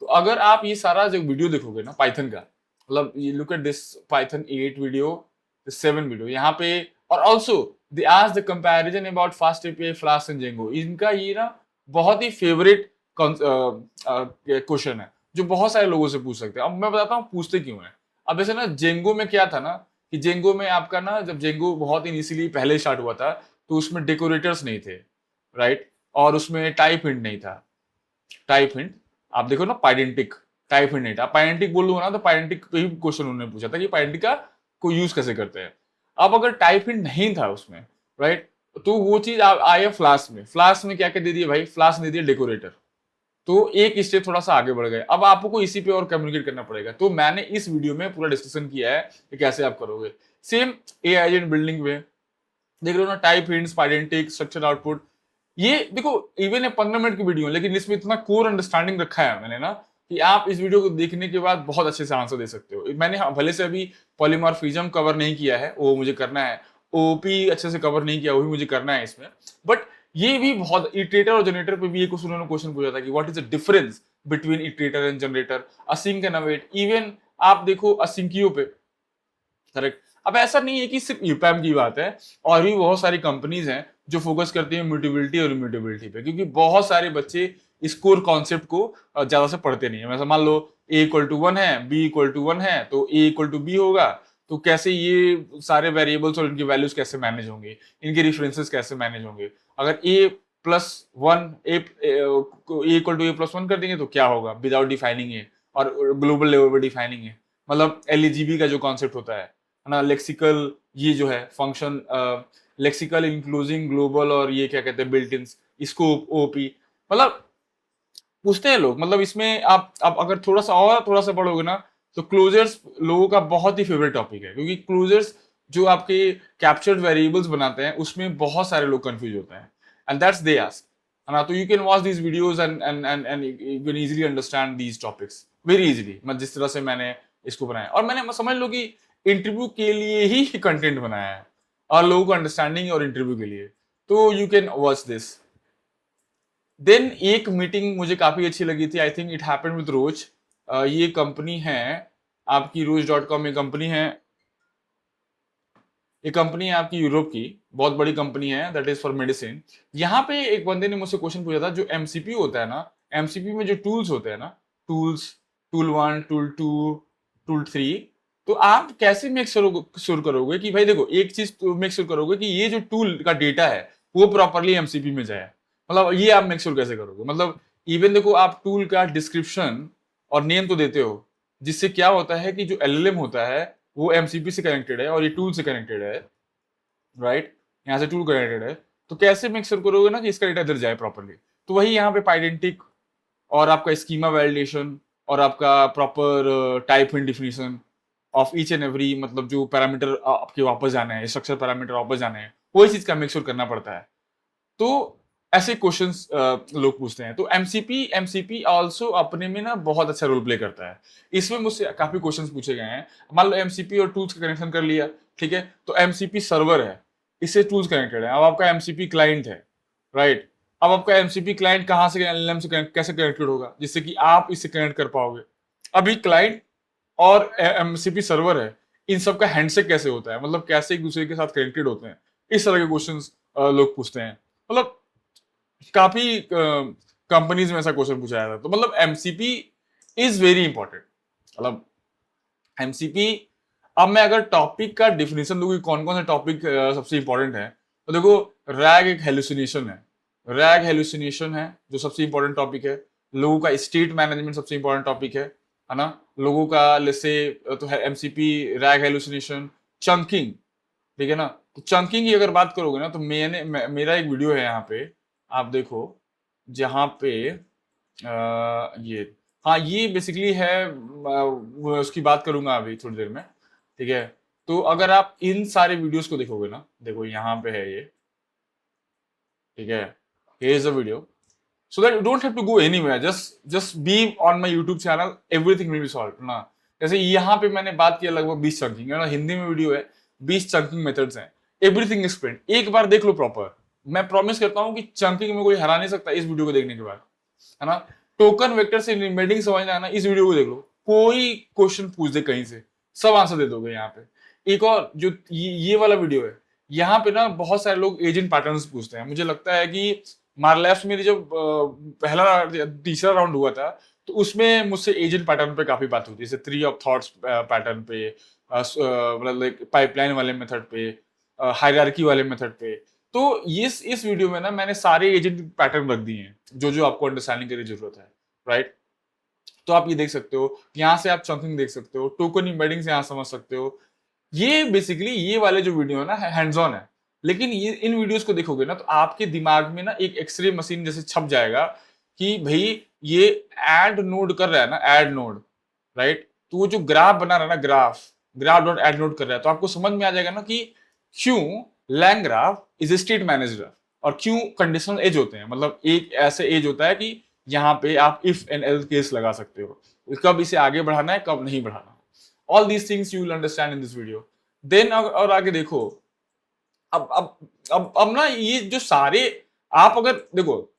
तो अगर आप ये सारा जो वीडियो देखोगे ना पाइथन का, मतलब ये look at this Python 8 video, 7 video यहाँ पे, और also they ask the comparison about fast API, flask and Django. इनका ये ना बहुत ही फेवरेट क्वेश्चन है जो बहुत सारे लोगों से पूछ सकते हैं। अब मैं बताता हूँ पूछते क्यों है। अब ऐसे ना जेंगो में क्या था ना, कि जेंगो में आपका ना, जब जेंगो बहुत इनिशियली पहले स्टार्ट हुआ था तो उसमें डेकोरेटर्स नहीं थे, राइट, और उसमें टाइप हिंट नहीं था। टाइप हिंट आप देखो ना, पाइडेंटिक, टाइप हिंट नहीं था। पाइडेंटिक बोल दूंगा ना तो पाइडेंटिक पे ही क्वेश्चन उन्होंने पूछा था कि पाइडेंटिक का को यूज कैसे करते हैं। अब अगर टाइप हिंट नहीं था उसमें, राइट, तो वो चीज आया फ्लास्क में। फ्लास्क में क्या क्या दे दिया भाई, फ्लास्क दे दिया डेकोरेटर। तो एक स्टेप थोड़ा सा आगे बढ़ गए। अब आपको इसी पे और कम्युनिकेट करना पड़ेगा। तो मैंने इस वीडियो में पूरा डिस्कशन किया है कि कैसे आप करोगे। सेम एआई एजेंट बिल्डिंग में देख रहे हो ना, टाइप हिंट्स, आइडेंटिक, स्ट्रक्चर आउटपुट। ये देखो इवन ये 15 मिनट की वीडियो है, लेकिन इसमें इतना कोर अंडरस्टैंडिंग रखा है मैंने ना, कि आप इस वीडियो को देखने के बाद बहुत अच्छे से आंसर दे सकते हो। मैंने भले से अभी पॉलीमॉर्फिज्म कवर नहीं किया है, वो मुझे करना है। ओपी अच्छे से कवर नहीं किया, वो भी मुझे करना है इसमें। बट ये भी बहुत, इटरेटर और जनरेटर पे भी एक उन्होंने क्वेश्चन पूछा था कि what is the difference between iterator and generator, async and await. Even आप देखो असिंकियो पे, करेक्ट। अब ऐसा नहीं है कि सिर्फ यूपैम की बात है, और भी बहुत सारी कंपनीज हैं जो फोकस करती है म्यूटेबिलिटी और इम्यूटेबिलिटी पे, क्योंकि बहुत सारे बच्चे इस कोर कॉन्सेप्ट को ज्यादा से पढ़ते नहीं है। वैसे मान लो a=1 है, b=1 है, तो a=b होगा। तो कैसे ये सारे वेरिएबल्स और इनकी वैल्यूज कैसे मैनेज होंगे, इनके रेफरेंसेस कैसे मैनेज होंगे। अगर a+1 a=a+1 कर देंगे तो क्या होगा विदाउट डिफाइनिंग ए, और ग्लोबल लेवल पर डिफाइनिंग है। मतलब एलईजीबी का जो कॉन्सेप्ट होता है ना, लेक्सिकल, ये जो है फंक्शन, लेक्सिकल इंक्लूजिंग ग्लोबल, और ये क्या कहते हैं बिल्ट इन, स्कोप, ओपी। मतलब पूछते हैं लोग। मतलब इसमें आप अगर थोड़ा सा पढ़ोगे ना, तो क्लोजर्स लोगों का बहुत ही फेवरेट टॉपिक है, क्योंकि क्लोजर्स जो आपके कैप्चर्ड वेरिएबल्स बनाते हैं उसमें बहुत सारे लोग कंफ्यूज होते हैं, एंड दैट्स दे आस्क, है ना। तो you can watch these videos and you can easily understand these topics very easily. मतलब जिस तरह से मैंने इसको बनाया, और मैंने समझ लो कि इंटरव्यू के लिए ही कंटेंट बनाया है, और लोगों को अंडरस्टैंडिंग और इंटरव्यू के लिए। तो you can watch this. Then एक मीटिंग मुझे काफी अच्छी लगी थी, I think it happened with Rose. ये कंपनी है आपकी रोज.com, ये कंपनी है, ये कंपनी है आपकी यूरोप की, बहुत बड़ी कंपनी है, दैट इज फॉर मेडिसिन। यहाँ पे एक बंदे ने मुझसे क्वेश्चन पूछा था, जो एमसीपी होता है ना, एमसीपी में जो टूल्स होते हैं ना, टूल्स, टूल 1, टूल 2, टूल 3, तो आप कैसे मेक श्योर करोगे कि भाई देखो, एक चीज तो मेक श्योर करोगे कि ये जो टूल का डेटा है वो प्रॉपरली एमसीपी में जाए। मतलब ये आप मेक श्योर कैसे करोगे, मतलब इवन देखो आप टूल का डिस्क्रिप्शन और नेम तो देते हो, जिससे क्या होता है कि जो एलएलएम होता है वो एमसीपी से कनेक्टेड है और ये टूल से कनेक्टेड है, राइट, यहाँ से टूल कनेक्टेड है। तो कैसे मेक श्योर करोगे ना कि इसका डेटा इधर जाए प्रॉपरली। तो वही यहाँ पे पाइडेंटिक, और आपका स्कीमा वैलिडेशन, और आपका proper type in definition of each and every, मतलब जो पैरामीटर आपके वापस जाना है, स्ट्रक्चर पैरामीटर वापस जाना है, वही चीज का मेक श्योर करना पड़ता है। तो ऐसे क्वेश्चंस लोग पूछते हैं। तो एमसीपी आल्सो अपने में ना बहुत अच्छा रोल प्ले करता है। इसमें मुझसे काफी क्वेश्चंस पूछे गए हैं। मान लो एमसीपी और टूल्स का कनेक्शन कर लिया, ठीक है, तो एमसीपी सर्वर है, इससे टूल्स कनेक्टेड है। अब आपका एमसीपी क्लाइंट है, राइट। अब आपका एमसीपी क्लाइंट कहाँ से, एलएलएम से कैसे कनेक्टेड होगा, जिससे कि आप इससे कनेक्ट कर पाओगे। अभी क्लाइंट और एमसीपी सर्वर है, इन सब का हैंडशेक कैसे होता है, मतलब कैसे एक दूसरे के साथ कनेक्टेड होते हैं। इस तरह के क्वेश्चंस लोग पूछते हैं। मतलब काफी कंपनीज में ऐसा क्वेश्चन पूछा जाता है। तो मतलब एमसीपी इज वेरी इंपॉर्टेंट। मतलब एमसीपी, अब मैं अगर टॉपिक का डिफिनेशन दूं कि कौन कौन से टॉपिक सबसे इंपॉर्टेंट है, तो देखो रैग एक हेलुसिनेशन है, रैग हेलुसिनेशन है जो सबसे इंपॉर्टेंट टॉपिक है। लोगों का स्टेट मैनेजमेंट सबसे इंपॉर्टेंट टॉपिक है ना। लोगों का जैसे तो है एमसीपी, रैग हेलुसिनेशन, चंकिंग, ठीक है ना। तो चंकिंग की अगर बात करोगे ना, तो मेरा एक वीडियो है यहाँ पे, आप देखो, जहाँ पे ये, हाँ ये बेसिकली है, वो उसकी बात करूंगा अभी थोड़ी देर में, ठीक है। तो अगर आप इन सारे वीडियोस को देखोगे ना, देखो यहाँ पे है ये, ठीक है, here is a video, so that you don't have to go anywhere, just be on my YouTube channel, everything will be solved ना। जैसे यहाँ पे मैंने बात किया लगभग 20 चंकिंग है ना, हिंदी में वीडियो है, 20 चंकिंग मेथड्स हैं, एवरीथिंग एक्सप्लेन, एक बार देख लो प्रॉपर। मैं प्रॉमिस करता हूँ कि चंकिंग में कोई हरा नहीं सकता इस वीडियो को देखने के बाद, है ना। टोकन वेक्टर से एम्बेडिंग समझना है ना, इस वीडियो को देख लो, कोई क्वेश्चन पूछ दे कहीं से, सब आंसर दे दोगे यहाँ पे। एक और जो ये वाला वीडियो है, यहाँ पे ना बहुत सारे लोग एजेंट पैटर्न्स पूछते हैं। मुझे लगता है कि मार्लेफ्ट मेरी जब पहला तीसरा राउंड हुआ था, तो उसमें मुझसे एजेंट पैटर्न पे काफी बात होती है, जैसे थ्री ऑफ थॉट्स पैटर्न पे, मतलब पाइपलाइन वाले मेथड पे, हायरार्की वाले मेथड पे। तो इस वीडियो में ना मैंने सारे एजेंट पैटर्न रख दिए हैं, जो जो आपको अंडरस्टैंडिंग करने की जरूरत है, राइट। तो आप ये देख सकते हो, यहाँ से आप चंकिंग देख सकते हो, टोकन एम्बेडिंग से यहाँ समझ सकते हो। ये बेसिकली ये वाले जो वीडियो है ना, हैंड्स ऑन है। लेकिन ये इन वीडियोस को देखोगे ना, तो आपके दिमाग में ना एक एक्सरे मशीन जैसे छप जाएगा कि भाई ये ऐड नोड कर रहा है ना, ऐड नोड, राइट। तो वो जो ग्राफ बना रहा है ना, ग्राफ डॉट ऐड नोड कर रहा है, तो आपको समझ में आ जाएगा ना कि क्यों LangGraph is state manage graph, और क्यों कंडीशनल एज होते हैं। मतलब एक ऐसे एज होता है कि यहाँ पे आप इफ एंड एल्स केस लगा सकते हो, कब इसे आगे बढ़ाना है, कब नहीं बढ़ाना। All these things you will understand in this video. Then और आगे देखो, अब ना ये जो सारे, आप अगर देखो,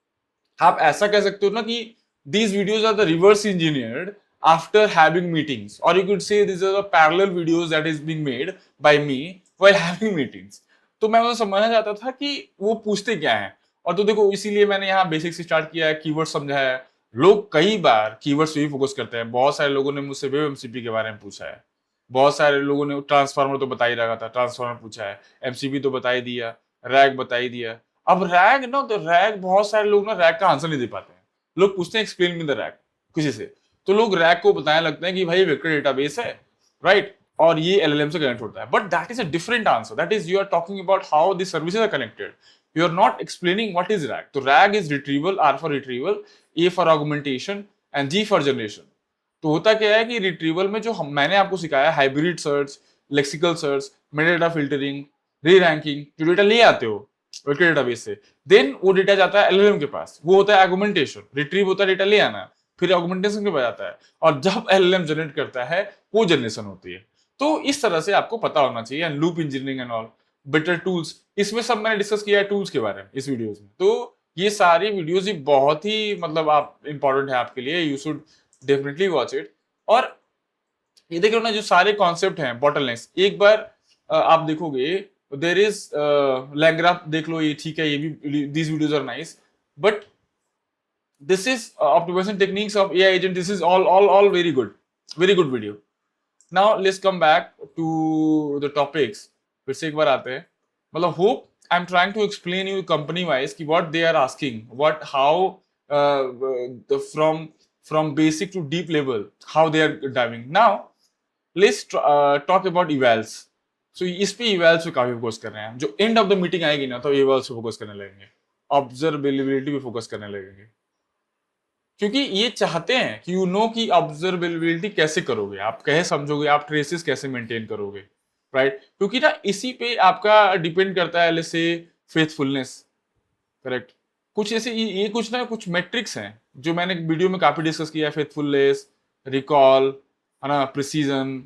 आप ऐसा कह सकते हो ना कि these videos are the reverse engineered after having meetings, or you could say these are the parallel videos that is being made by me while having meetings। तो मैं उसे समझना चाहता था कि वो पूछते क्या है, और तो देखो इसीलिए मैंने यहाँ बेसिक से स्टार्ट किया है, कीवर्ड समझाया है। लोग कई बार कीवर्ड्स पे भी फोकस करते हैं। बहुत सारे लोगों ने मुझसे वेब एमसीपी के बारे में पूछा है, बहुत सारे लोगों ने ट्रांसफार्मर तो बता ही रहा था, ट्रांसफार्मर पूछा है, एमसीपी तो बता ही दिया, रैग बता ही दिया। अब रैग ना, तो रैग बहुत सारे लोग ना रैग का आंसर नहीं दे पाते हैं। लोग पूछते हैं एक्सप्लेन मी द रैग किसी से, तो लोग रैग को बताने लगते हैं कि भाई वेक्टर डेटाबेस है, राइट, और ये एलएलएम से कनेक्ट होता है। But that is a different answer, that is you are talking about how the services are connected, you are not explaining what is RAG. तो RAG is retrieval, R for retrieval, A for augmentation and G for generation. तो होता क्या है कि retrieval में जो मैंने आपको सिखाया, hybrid search, lexical search, metadata filtering, री रैंकिंग, जो डेटा ले आते हो वेक्टर डेटाबेस से, देन वो डेटा जाता है एलएलएम के पास, वो होता है आर्गुमेंटेशन। रिट्रीव होता है डेटा ले आना, फिर आर्गुमेंटेशन के पास जाता है, और जब एलएलएम जनरेट करता है वो जनरेशन होती है। तो इस तरह से आपको पता होना चाहिए, and loop engineering and all, better tools, इसमें सब मैंने डिस्कस किया है टूल्स के बारे में इस वीडियोस में। तो ये सारी वीडियोस ही बहुत ही मतलब आप इंपॉर्टेंट है आपके लिए, you should definitely watch it. और ये देख लो ना, जो सारे कॉन्सेप्ट हैं बॉटलनेक्स, एक बार आप देखोगे, देर इज लैंग्राफ देख लो, ये ठीक है, ये भी these videos are nice, but this is optimization techniques of AI agent, this is all very good video। now let's come back to the topics। फिर से एक बार आते हैं, मतलब hope I'm trying to explain you company wise कि what they are asking, what how the from basic to deep level how they are diving। now let's talk about evals। so इस पे evals पे काफी focus कर रहे हैं, जो end of the meeting आएगी ना, तो evals पे फोकस करने लगेंगे, ऑब्जर्वेबिलिटी पे फोकस करने लगेंगे, क्योंकि ये चाहते हैं कि यू नो कि ऑब्जर्वेबिलिटी कैसे करोगे, आप कैसे समझोगे, आप ट्रेसेस कैसे मेंटेन करोगे, राइट। क्योंकि ना इसी पे आपका डिपेंड करता है जैसे फेथफुलनेस, करेक्ट। कुछ ऐसे ये कुछ ना कुछ मेट्रिक्स हैं जो मैंने वीडियो में काफी डिस्कस किया है, फेथफुलनेस, रिकॉल, है ना, प्रिसीजन,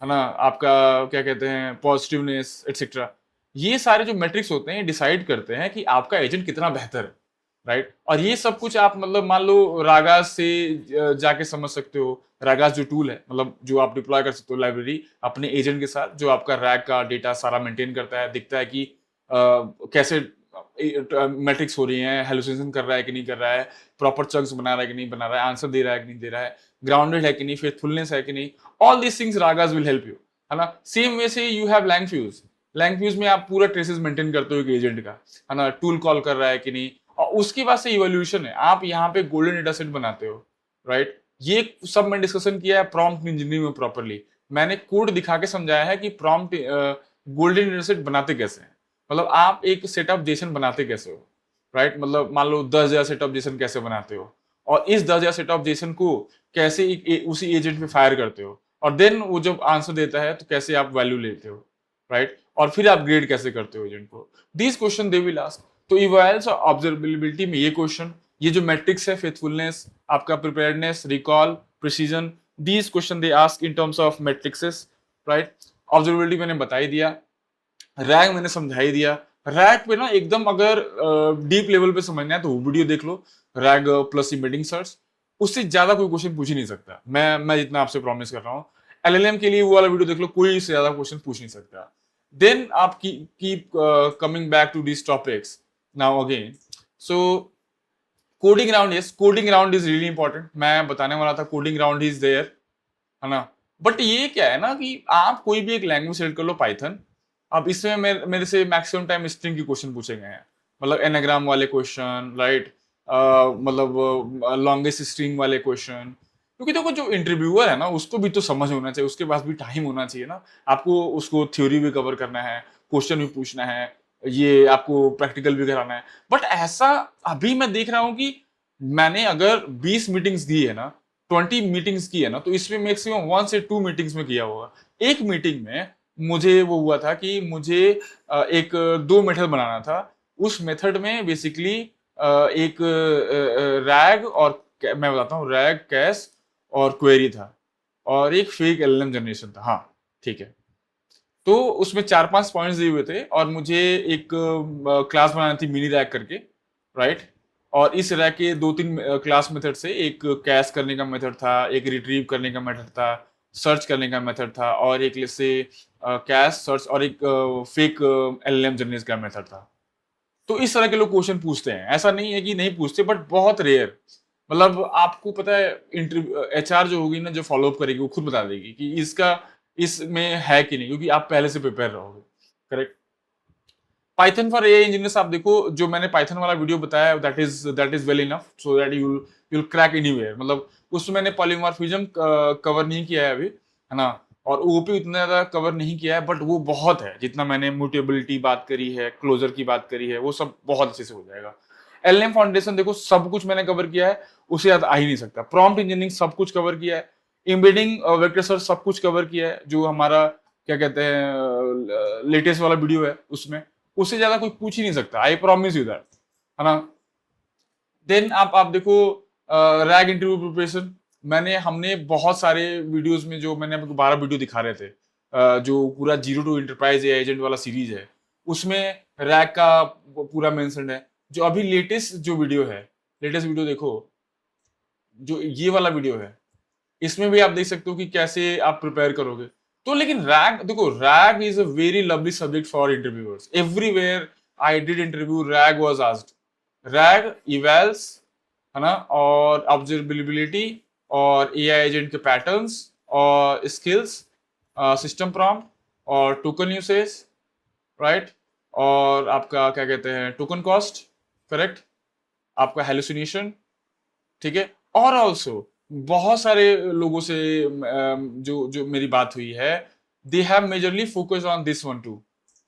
है ना, आपका क्या कहते हैं, पॉजिटिवनेस एटसेट्रा। ये सारे जो मेट्रिक्स होते हैं डिसाइड करते हैं कि आपका एजेंट कितना बेहतर है, राइट। और ये सब कुछ आप मतलब मान लो रागास से जाके समझ सकते हो। रागास जो टूल है, मतलब जो आप डिप्लॉय कर सकते हो लाइब्रेरी अपने एजेंट के साथ, जो आपका रैग का डेटा सारा मेंटेन करता है, दिखता है कि कैसे मैट्रिक्स हो रही हैं, हेलुसिनेशन कर रहा है कि नहीं कर रहा है, प्रॉपर चंक्स बना रहा है कि नहीं बना रहा है, आंसर दे रहा है कि नहीं दे रहा है, ग्राउंडेड है कि नहीं, फेथफुलनेस है कि नहीं। All these things ragas will help you, है ना। सेम वे से यू हैव लैंगफ्यूज। लैंगफ्यूज में आप पूरा ट्रेसेस मेंटेन करते हो एक एजेंट का, है ना, टूल कॉल कर रहा है कि नहीं, और उसके बाद से इवोल्यूशन है, आप यहाँ पे गोल्डन डेटा सेट बनाते हो, राइट। ये सब मैं डिस्कशन किया है प्रॉम्प्ट इंजीनियरिंग में प्रॉपरली, मैंने कोड दिखा के समझाया है कि प्रॉम्प्ट गोल्डन डेटा सेट बनाते कैसे हैं। मतलब आप एक सेटअप जेसन बनाते कैसे हो, राइट? मतलब मान लो 10,000 सेटअप जेसन कैसे बनाते हो, और इस 10,000 सेटअप जेसन को कैसे उसी एजेंट पे फायर करते हो, और देन वो जब आंसर देता है तो कैसे आप वैल्यू लेते हो, राइट? और फिर आप ग्रेड कैसे करते हो एजेंट को। This question they will ask. तो इवैल्स और ऑब्जर्वेबिलिटी में ये क्वेश्चन, ये जो मैट्रिक्स है, फेथफुलनेस, आपका preparedness, recall, precision, these question they ask in terms of matrixes, right? Observability मैंने बता ही दिया, रैग मैंने समझा ही दिया। रैग पे ना एकदम अगर डीप लेवल पे समझना है तो वो वीडियो देख लो, रैग प्लस इमेजिंग सर्च। उससे ज्यादा कोई क्वेश्चन पूछ ही नहीं सकता, मैं जितना आपसे प्रॉमिस कर रहा हूँ। एलएलएम के लिए वो वाला वीडियो देख लो, कोई इससे ज्यादा क्वेश्चन पूछ नहीं सकता। देन आप keep coming back to this topics now again. So coding round, yes, coding round is really important. मैं बताने वाला था कोडिंग राउंड इज देयर, है ना? बट ये क्या है ना कि आप कोई भी एक लैंग्वेज सेलेक्ट कर लो, पाइथन। अब इसमें मेरे से मैक्सिमम टाइम स्ट्रिंग के क्वेश्चन पूछे गए हैं, मतलब एनाग्राम वाले क्वेश्चन, राइट? मतलब लॉन्गेस्ट स्ट्रिंग वाले क्वेश्चन। क्योंकि देखो जो इंटरव्यूअर है ना, उसको भी तो समझ होना चाहिए, उसके पास भी टाइम होना चाहिए ना। आपको उसको थ्योरी भी कवर करना है, क्वेश्चन भी पूछना है, ये आपको प्रैक्टिकल भी कराना है। बट ऐसा अभी मैं देख रहा हूँ कि मैंने अगर 20 मीटिंग्स दी है ना, 20 मीटिंग्स की है ना, तो इसमें मैक्सिमम 1 से 2 मीटिंग्स में किया होगा। एक मीटिंग में मुझे वो हुआ था कि मुझे एक 2 मेथड बनाना था। उस मेथड में बेसिकली एक रैग और मैं बताता हूँ, रैग, कैश और क्वेरी था, और एक फेक एलएलएम जनरेशन था। हाँ, ठीक है। तो उसमें 4-5 पॉइंट्स दिए हुए थे, और मुझे एक क्लास बनानी थी मिनी रैक करके, राइट? और इस रैक के 2-3 क्लास मेथड से, एक कैश करने का मेथड था, एक रिट्रीव करने का मेथड था, सर्च करने का मेथड था, और एक से कैश, सर्च, और एक फेक एलएलएम जनरेट का मेथड था। तो इस तरह के लोग क्वेश्चन पूछते हैं, ऐसा नहीं है कि नहीं पूछते, बट बहुत रेयर। मतलब आपको पता है, इंटरव्यू एचआर जो होगी ना, जो फॉलोअप करेगी, वो खुद बता देगी कि इसका इसमें है कि नहीं, क्योंकि आप पहले से प्रिपेयर रहोगे, correct? Python for AI engineers, आप देखो जो मैंने पाइथन वाला वीडियो बताया, that is well enough so that you'll crack anywhere. मतलब उसमें मैंने पॉलीमॉर्फिज्म कवर नहीं किया है अभी, है ना? और ओपी उतना ज्यादा कवर नहीं किया है, बट वो बहुत है। जितना मैंने म्यूटेबिलिटी बात करी है, क्लोजर की बात करी है, वो सब बहुत अच्छे से हो जाएगा। एलएम फाउंडेशन देखो, सब कुछ मैंने कवर किया है, उससे ज्यादा आ ही नहीं सकता। प्रॉम्प्ट इंजीनियरिंग सब कुछ कवर किया है, एम्बेडिंग वेक्टर सर्च सब कुछ कवर किया है, जो हमारा क्या कहते हैं लेटेस्ट वाला वीडियो है, उसमें उससे ज्यादा कोई पूछ ही नहीं सकता, आई प्रॉमिस यू दैट, है ना? देन आप देखो रैग इंटरव्यू प्रिपरेशन। हमने बहुत सारे वीडियोस में, जो मैंने आपको 12 वीडियो दिखा रहे थे, जो पूरा जीरो टू इंटरप्राइज एजेंट वाला सीरीज है, उसमें रैग का पूरा मेंशन है। जो अभी लेटेस्ट जो वीडियो है, लेटेस्ट वीडियो देखो, जो ये वाला वीडियो है, इसमें भी आप देख सकते हो कि कैसे आप प्रिपेयर करोगे। तो लेकिन रैग देखो, RAG is a very lovely subject for interviewers. Everywhere I did interview, RAG was asked. RAG, evals, है ना, और ऑब्जर्वेबिलिटी, और एआई एजेंट के पैटर्न्स, और स्किल्स, सिस्टम प्रॉम्प्ट, और टोकन यूसेज, राइट? और आपका क्या कहते हैं, टोकन कॉस्ट, करेक्ट? आपका हेलुसिनेशन, ठीक है? और ऑल्सो बहुत सारे लोगों से जो जो मेरी बात हुई है, they have majorly focus on this one two,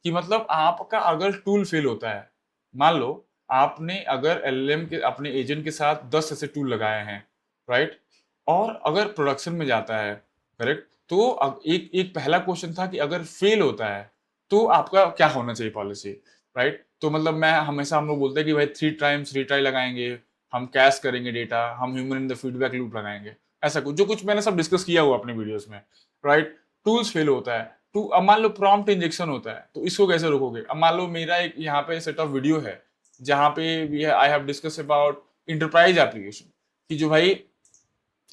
कि मतलब आपका अगर टूल फेल होता है, मान लो आपने अगर एलएलएम के अपने एजेंट के साथ 10 ऐसे टूल लगाए हैं, राइट? और अगर प्रोडक्शन में जाता है, करेक्ट? तो अब एक एक पहला क्वेश्चन था कि अगर फेल होता है तो आपका क्या होना चाहिए पॉलिसी, राइट? तो मतलब मैं हमेशा, हम लोग बोलते हैं कि भाई 3 टाइम्स रिट्राई लगाएंगे, हम कैश करेंगे डेटा, हम human in the feedback loop लगाएंगे, ऐसा कुछ जो कुछ मैंने सब डिस्कस किया हुआ अपने वीडियोस में, राइट? टूल्स फेल होता है, टू अब मान लो प्रॉम्प्ट इंजेक्शन होता है, तो इसको कैसे रोकोगे? अब मान लो मेरा एक यहाँ पे सेट ऑफ वीडियो है, जहाँ पे I have discuss about enterprise application, कि जो भाई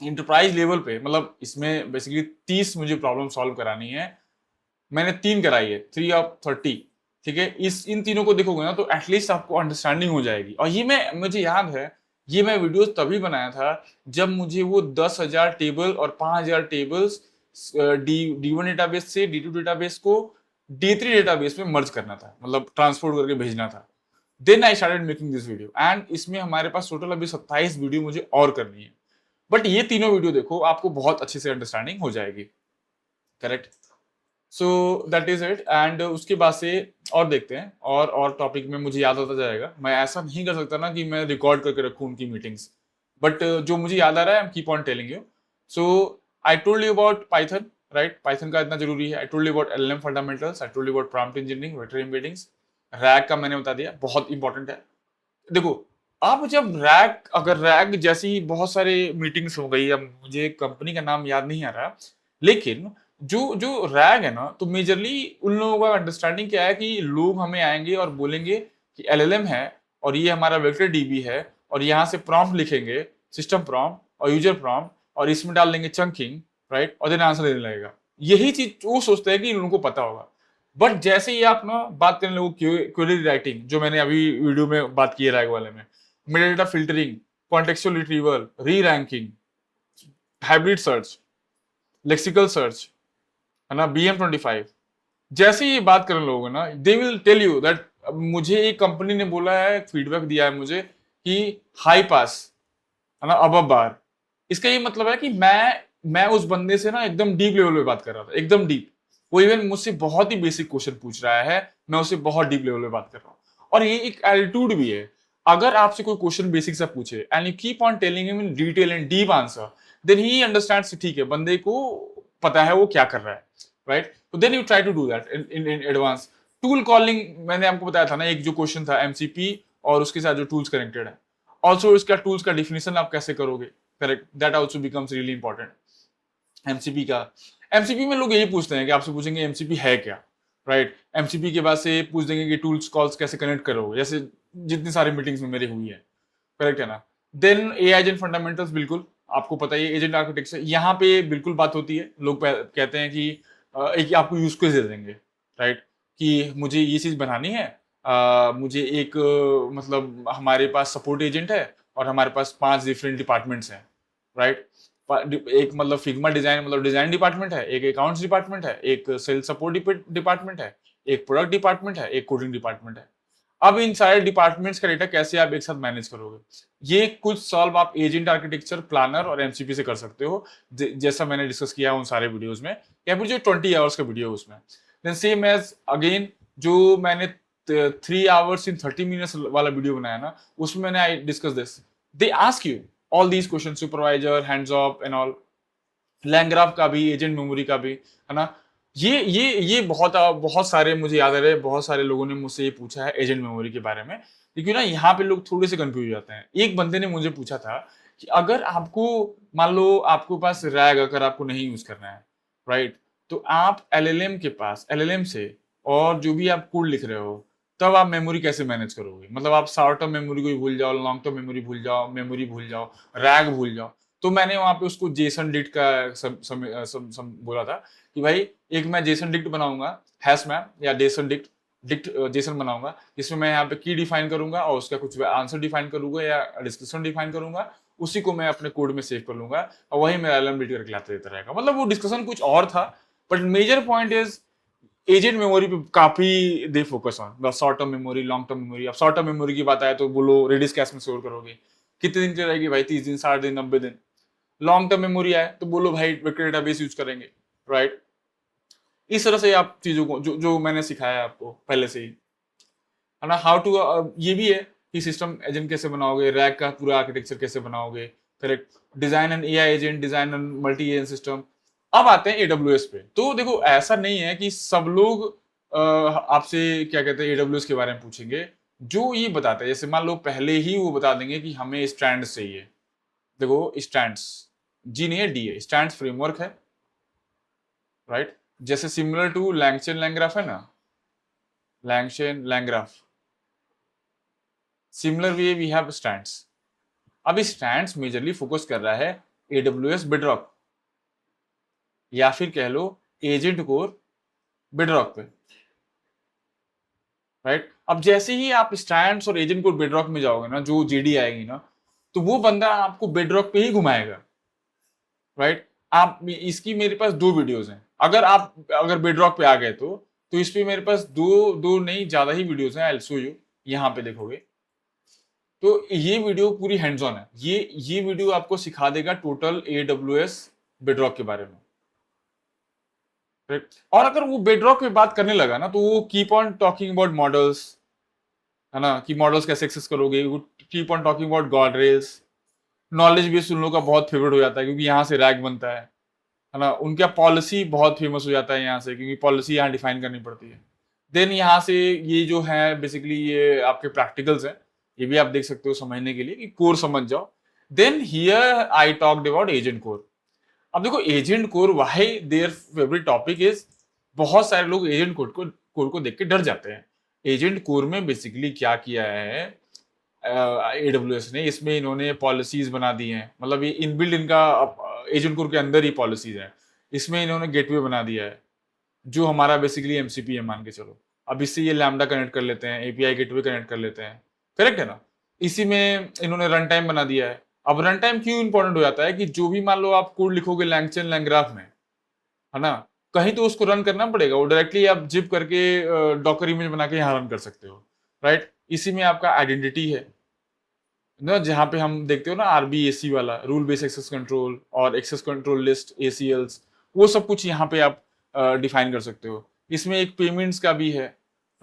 इंटरप्राइज लेवल पे, मतलब इसमें बेसिकली 30 मुझे प्रॉब्लम सॉल्व करानी है। मैंने 3 कराई है, 3 of 30, ठीक है? इस इन तीनों को देखोगे ना, तो एटलीस्ट आपको अंडरस्टैंडिंग हो जाएगी। और ये मुझे याद है, ये मैं वीडियो तभी बनाया था जब मुझे वो 10,000 टेबल और 5,000 टेबल्स डी वन डेटाबेस से डी टू डेटाबेस को D3 डेटाबेस में मर्ज करना था, मतलब ट्रांसपोर्ट करके भेजना था। Then I started making this video, and इसमें हमारे पास टोटल अभी 27 वीडियो मुझे और करनी है। बट ये तीनों वीडियो देखो, आपको बहुत अच्छे से अंडरस्टैंडिंग हो जाएगी, correct? So that is it. And उसके बाद से और देखते हैं, और टॉपिक में मुझे याद होता जाएगा। मैं ऐसा नहीं कर सकता ना कि मैं रिकॉर्ड करके रखूं उनकी मीटिंग्स, बट जो मुझे याद आ रहा है आई keep on telling you. So I told you about Python, right? Python का इतना जरूरी है। I told you about LLM fundamentals, I told you about prompt engineering, vector embeddings. Rag का मैंने बता दिया, बहुत इंपॉर्टेंट है। देखो, आप जब रैग, अगर रैग जैसी बहुत सारे मीटिंग्स हो गई, अब मुझे कंपनी का नाम याद नहीं आ रहा, लेकिन जो जो रैग है ना, तो मेजरली उन लोगों का अंडरस्टैंडिंग क्या है कि लोग हमें आएंगे और बोलेंगे कि एलएलएम है और ये हमारा वेक्टर डीबी है, और यहाँ से प्रॉम्प्ट लिखेंगे, सिस्टम प्रॉम्प्ट और यूजर प्रॉम्प्ट, और इसमें डाल देंगे चंकिंग, राइट, और देन आंसर देने लगेगा। यही चीज वो सोचते हैं कि इन लोगों को पता होगा। बट जैसे ही आप ना बात करने लगो क्वेरी राइटिंग, जो मैंने अभी वीडियो में बात की है रैग वाले में, meta data filtering, contextual retrieval, reranking, hybrid search, lexical search, है ना, BM25, जैसे ही ये बात करने लोगे ना, they will tell you that, मुझे एक कंपनी ने बोला है, फीडबैक दिया है मुझे कि हाई पास, है ना, अबव बार। इसका ये मतलब है कि मैं उस बंदे से ना एकदम डीप लेवल पे बात कर रहा था, एकदम डीप। वो इवन मुझसे बहुत ही बेसिक क्वेश्चन पूछ रहा है, मैं उससे बहुत डीप लेवल पे बात कर रहा हूँ। और ये एक एटीट्यूड भी है। अगर आपसे कोई क्वेश्चन बेसिक सा पूछे and you keep on telling him in detail and deep answer, then he understands, ठीक है, बंदे को पता है वो क्या कर रहा है, राइट? तो then you try to do that in advance. Tool calling मैंने आपको बताया था ना, एक जो क्वेश्चन था एमसीपी और उसके साथ जो टूल्स कनेक्टेड है। ऑल्सो इसका टूल्स का डिफिनेशन आप कैसे करोगे, correct, that also becomes really important. MCP का, एमसीपी में लोग यही पूछते हैं कि आपसे पूछेंगे एमसीपी है क्या, राइट? एमसीपी के बाद से पूछ देंगे कि टूल्स कॉल्स कैसे कनेक्ट करोगे, जैसे जितनी सारी मीटिंग्स में मेरी हुई है, करेक्ट है ना? देन ए एजेंट फंडामेंटल्स, बिल्कुल आपको पता ही है एजेंट आर्किटेक्चर, यहाँ पे बिल्कुल बात होती है। लोग कहते हैं कि एक आपको यूज केस दे देंगे, राइट, कि मुझे ये चीज बनानी है, मुझे एक मतलब हमारे पास सपोर्ट एजेंट है और हमारे पास 5 डिफरेंट डिपार्टमेंट्स हैं, राइट? एक मतलब फिग्मा डिजाइन, मतलब डिजाइन डिपार्टमेंट है, एक अकाउंट्स डिपार्टमेंट है, एक सेल्स सपोर्ट डिपार्टमेंट है, एक प्रोडक्ट डिपार्टमेंट है, एक कोडिंग डिपार्टमेंट है। अब इन सारे डिपार्टमेंट्स का डेटा कैसे आप एक साथ मैनेज करोगे? ये कुछ सॉल्व आप एजेंट आर्किटेक्चर, प्लानर और एमसीपी से कर सकते हो, जैसा मैंने डिस्कस किया उन सारे वीडियोस में, या फिर जो 20 आवर्स का वीडियो है उसमें। देन सेम एज अगेन, जो मैंने 3 hours in 30 minutes वाला वीडियो बनाया ना, उसमें मैंने I discuss this. They ask you all these question, supervisor, hands of and all, लैंग्राफ का भी, एजेंट मेमोरी का भी, है ना। ये बहुत बहुत सारे, मुझे याद आ रहे, बहुत सारे लोगों ने मुझसे ये पूछा है एजेंट मेमोरी के बारे में, क्योंकि ना यहाँ पे लोग थोड़े से कंफ्यूज हो जाते हैं। एक बंदे ने मुझे पूछा था कि अगर आपको, मान लो आपके पास रैग अगर आपको नहीं यूज करना है, राइट, तो आप एलएलएम के पास, एलएलएम से और जो भी आप कोड लिख रहे हो, तब आप मेमोरी कैसे मैनेज करोगे? मतलब आप शॉर्ट टर्म मेमोरी को भूल जाओ, लॉन्ग टर्म मेमोरी भूल जाओ, मेमोरी भूल जाओ, रैग भूल जाओ। तो मैंने वहां पे उसको जेसन डिक्ट का बोला था कि भाई, एक मैं जेसन डिक्ट बनाऊंगा, हैश मैप या जेसन डिक्ट, जेसन बनाऊंगा, जिसमें मैं यहाँ पे की डिफाइन करूंगा और उसका कुछ आंसर डिफाइन करूंगा या डिस्क्रिप्शन डिफाइन करूंगा, उसी को मैं अपने कोड में सेव कर लूंगा और वही मेरा एलएम रीड करके लाते देता रहेगा। मतलब वो डिस्कशन कुछ और था, but major point is agent memory पे काफी they focus on short term memory, long term memory. अब शॉर्ट टर्म मेमोरी की बात आए तो बोलो रेडिस कैश में स्टोर करोगे, कितने दिन की रहेगी भाई? 30 दिन, 60 दिन, 90 दिन। लॉन्ग टर्म मेमोरी आए तो बोलो भाई वेक्टर डेटाबेस यूज करेंगे, राइट? इस तरह से आप चीजों को, जो जो मैंने सिखाया है आपको पहले से ही, है ना, हाउ टू, ये भी है कि सिस्टम एजेंट कैसे बनाओगे, रैक का पूरा आर्किटेक्चर कैसे बनाओगे, correct, design and AI agent, design and multi agent system. अब आते हैं एडब्ल्यूएस पे। तो देखो, ऐसा नहीं है कि सब लोग आपसे क्या कहते हैं एडब्ल्यूएस के बारे में पूछेंगे। जो ये बताते हैं, जैसे मान लो पहले ही वो बता देंगे कि हमें स्टैंड्स चाहिए। देखो स्टैंड्स, जी नहीं है, डी है, स्टैंड्स फ्रेमवर्क है, राइट? जैसे सिमिलर टू लैंगचेन लैंग्राफ है ना, LangChain LangGraph, similar way we have Strands. अब इस स्टैंड्स मेजरली फोकस कर रहा है एडब्ल्यूएस बेडरॉक, या फिर कह लो एजेंट कोर बेडरॉक पे, राइट? अब जैसे ही आप स्टैंड्स और एजेंट कोर बेडरॉक में जाओगे ना, जो जेडी आएगी ना, तो वो बंदा आपको बेडरॉक पे ही घुमाएगा, राइट? आप, इसकी मेरे पास 2 वीडियोस हैं। अगर बेडरॉक पे आ गए तो इस पे मेरे पास दो दो नहीं, ज्यादा ही वीडियोस हैं। आई विल शो यू, यहाँ पे देखोगे तो ये वीडियो पूरी हैंड्स ऑन है। ये वीडियो आपको सिखा देगा टोटल एडब्ल्यूएस बेडरॉक के बारे में। Correct? और अगर वो बेडरॉक पे बात करने लगा ना, तो वो keep on talking about models, है ना, कि मॉडल्स कैसे एक्सेस करोगे, वो keep on talking about guard rails. Knowledge base उन लोगों का बहुत फेवरेट हो जाता है, क्योंकि यहाँ से रैग बनता है ना। उनका पॉलिसी बहुत फेमस हो जाता है यहाँ से, क्योंकि पॉलिसी यहाँ डिफाइन करनी पड़ती है। देन यहाँ से ये जो है बेसिकली ये आपके प्रैक्टिकल्स हैं, ये भी आप देख सकते हो समझने के लिए, कि कोर समझ जाओ। Then here I talked about agent core. अब देखो agent core why their favourite topic is, बहुत सारे लोग एजेंट कोर को देख के डर जाते हैं। एजेंट कोर में बेसिकली क्या किया है एडब्ल्यूएस ने, इसमें इन्होंने पॉलिसीज बना दी हैं, मतलब ये इनबिल्ड इनका एजेंट कोर के अंदर ही पॉलिसीज है। इसमें इन्होंने गेटवे बना दिया है, जो हमारा बेसिकली एमसीपी है मान के चलो। अब इससे ये लैम्डा कनेक्ट कर लेते हैं, एपीआई गेटवे कनेक्ट कर लेते हैं, करेक्ट है ना। इसी में इन्होंने रन टाइम बना दिया है। अब रन टाइम क्यों इंपॉर्टेंट हो जाता है, कि जो भी मान लो आप कोड लिखोगे लैंगचेन लैंग्राफ में, है ना, कहीं तो उसको रन करना पड़ेगा। वो डायरेक्टली आप जिप करके डॉकर इमेज बना के यहाँ रन कर सकते हो, राइट। इसी में आपका आइडेंटिटी है ना, जहाँ पे हम देखते हो ना आरबीएसी वाला, रूल बेस्ड एक्सेस कंट्रोल और एक्सेस कंट्रोल लिस्ट एसीएल्स, वो सब कुछ यहाँ पे आप डिफाइन कर सकते हो। इसमें एक पेमेंट्स का भी है,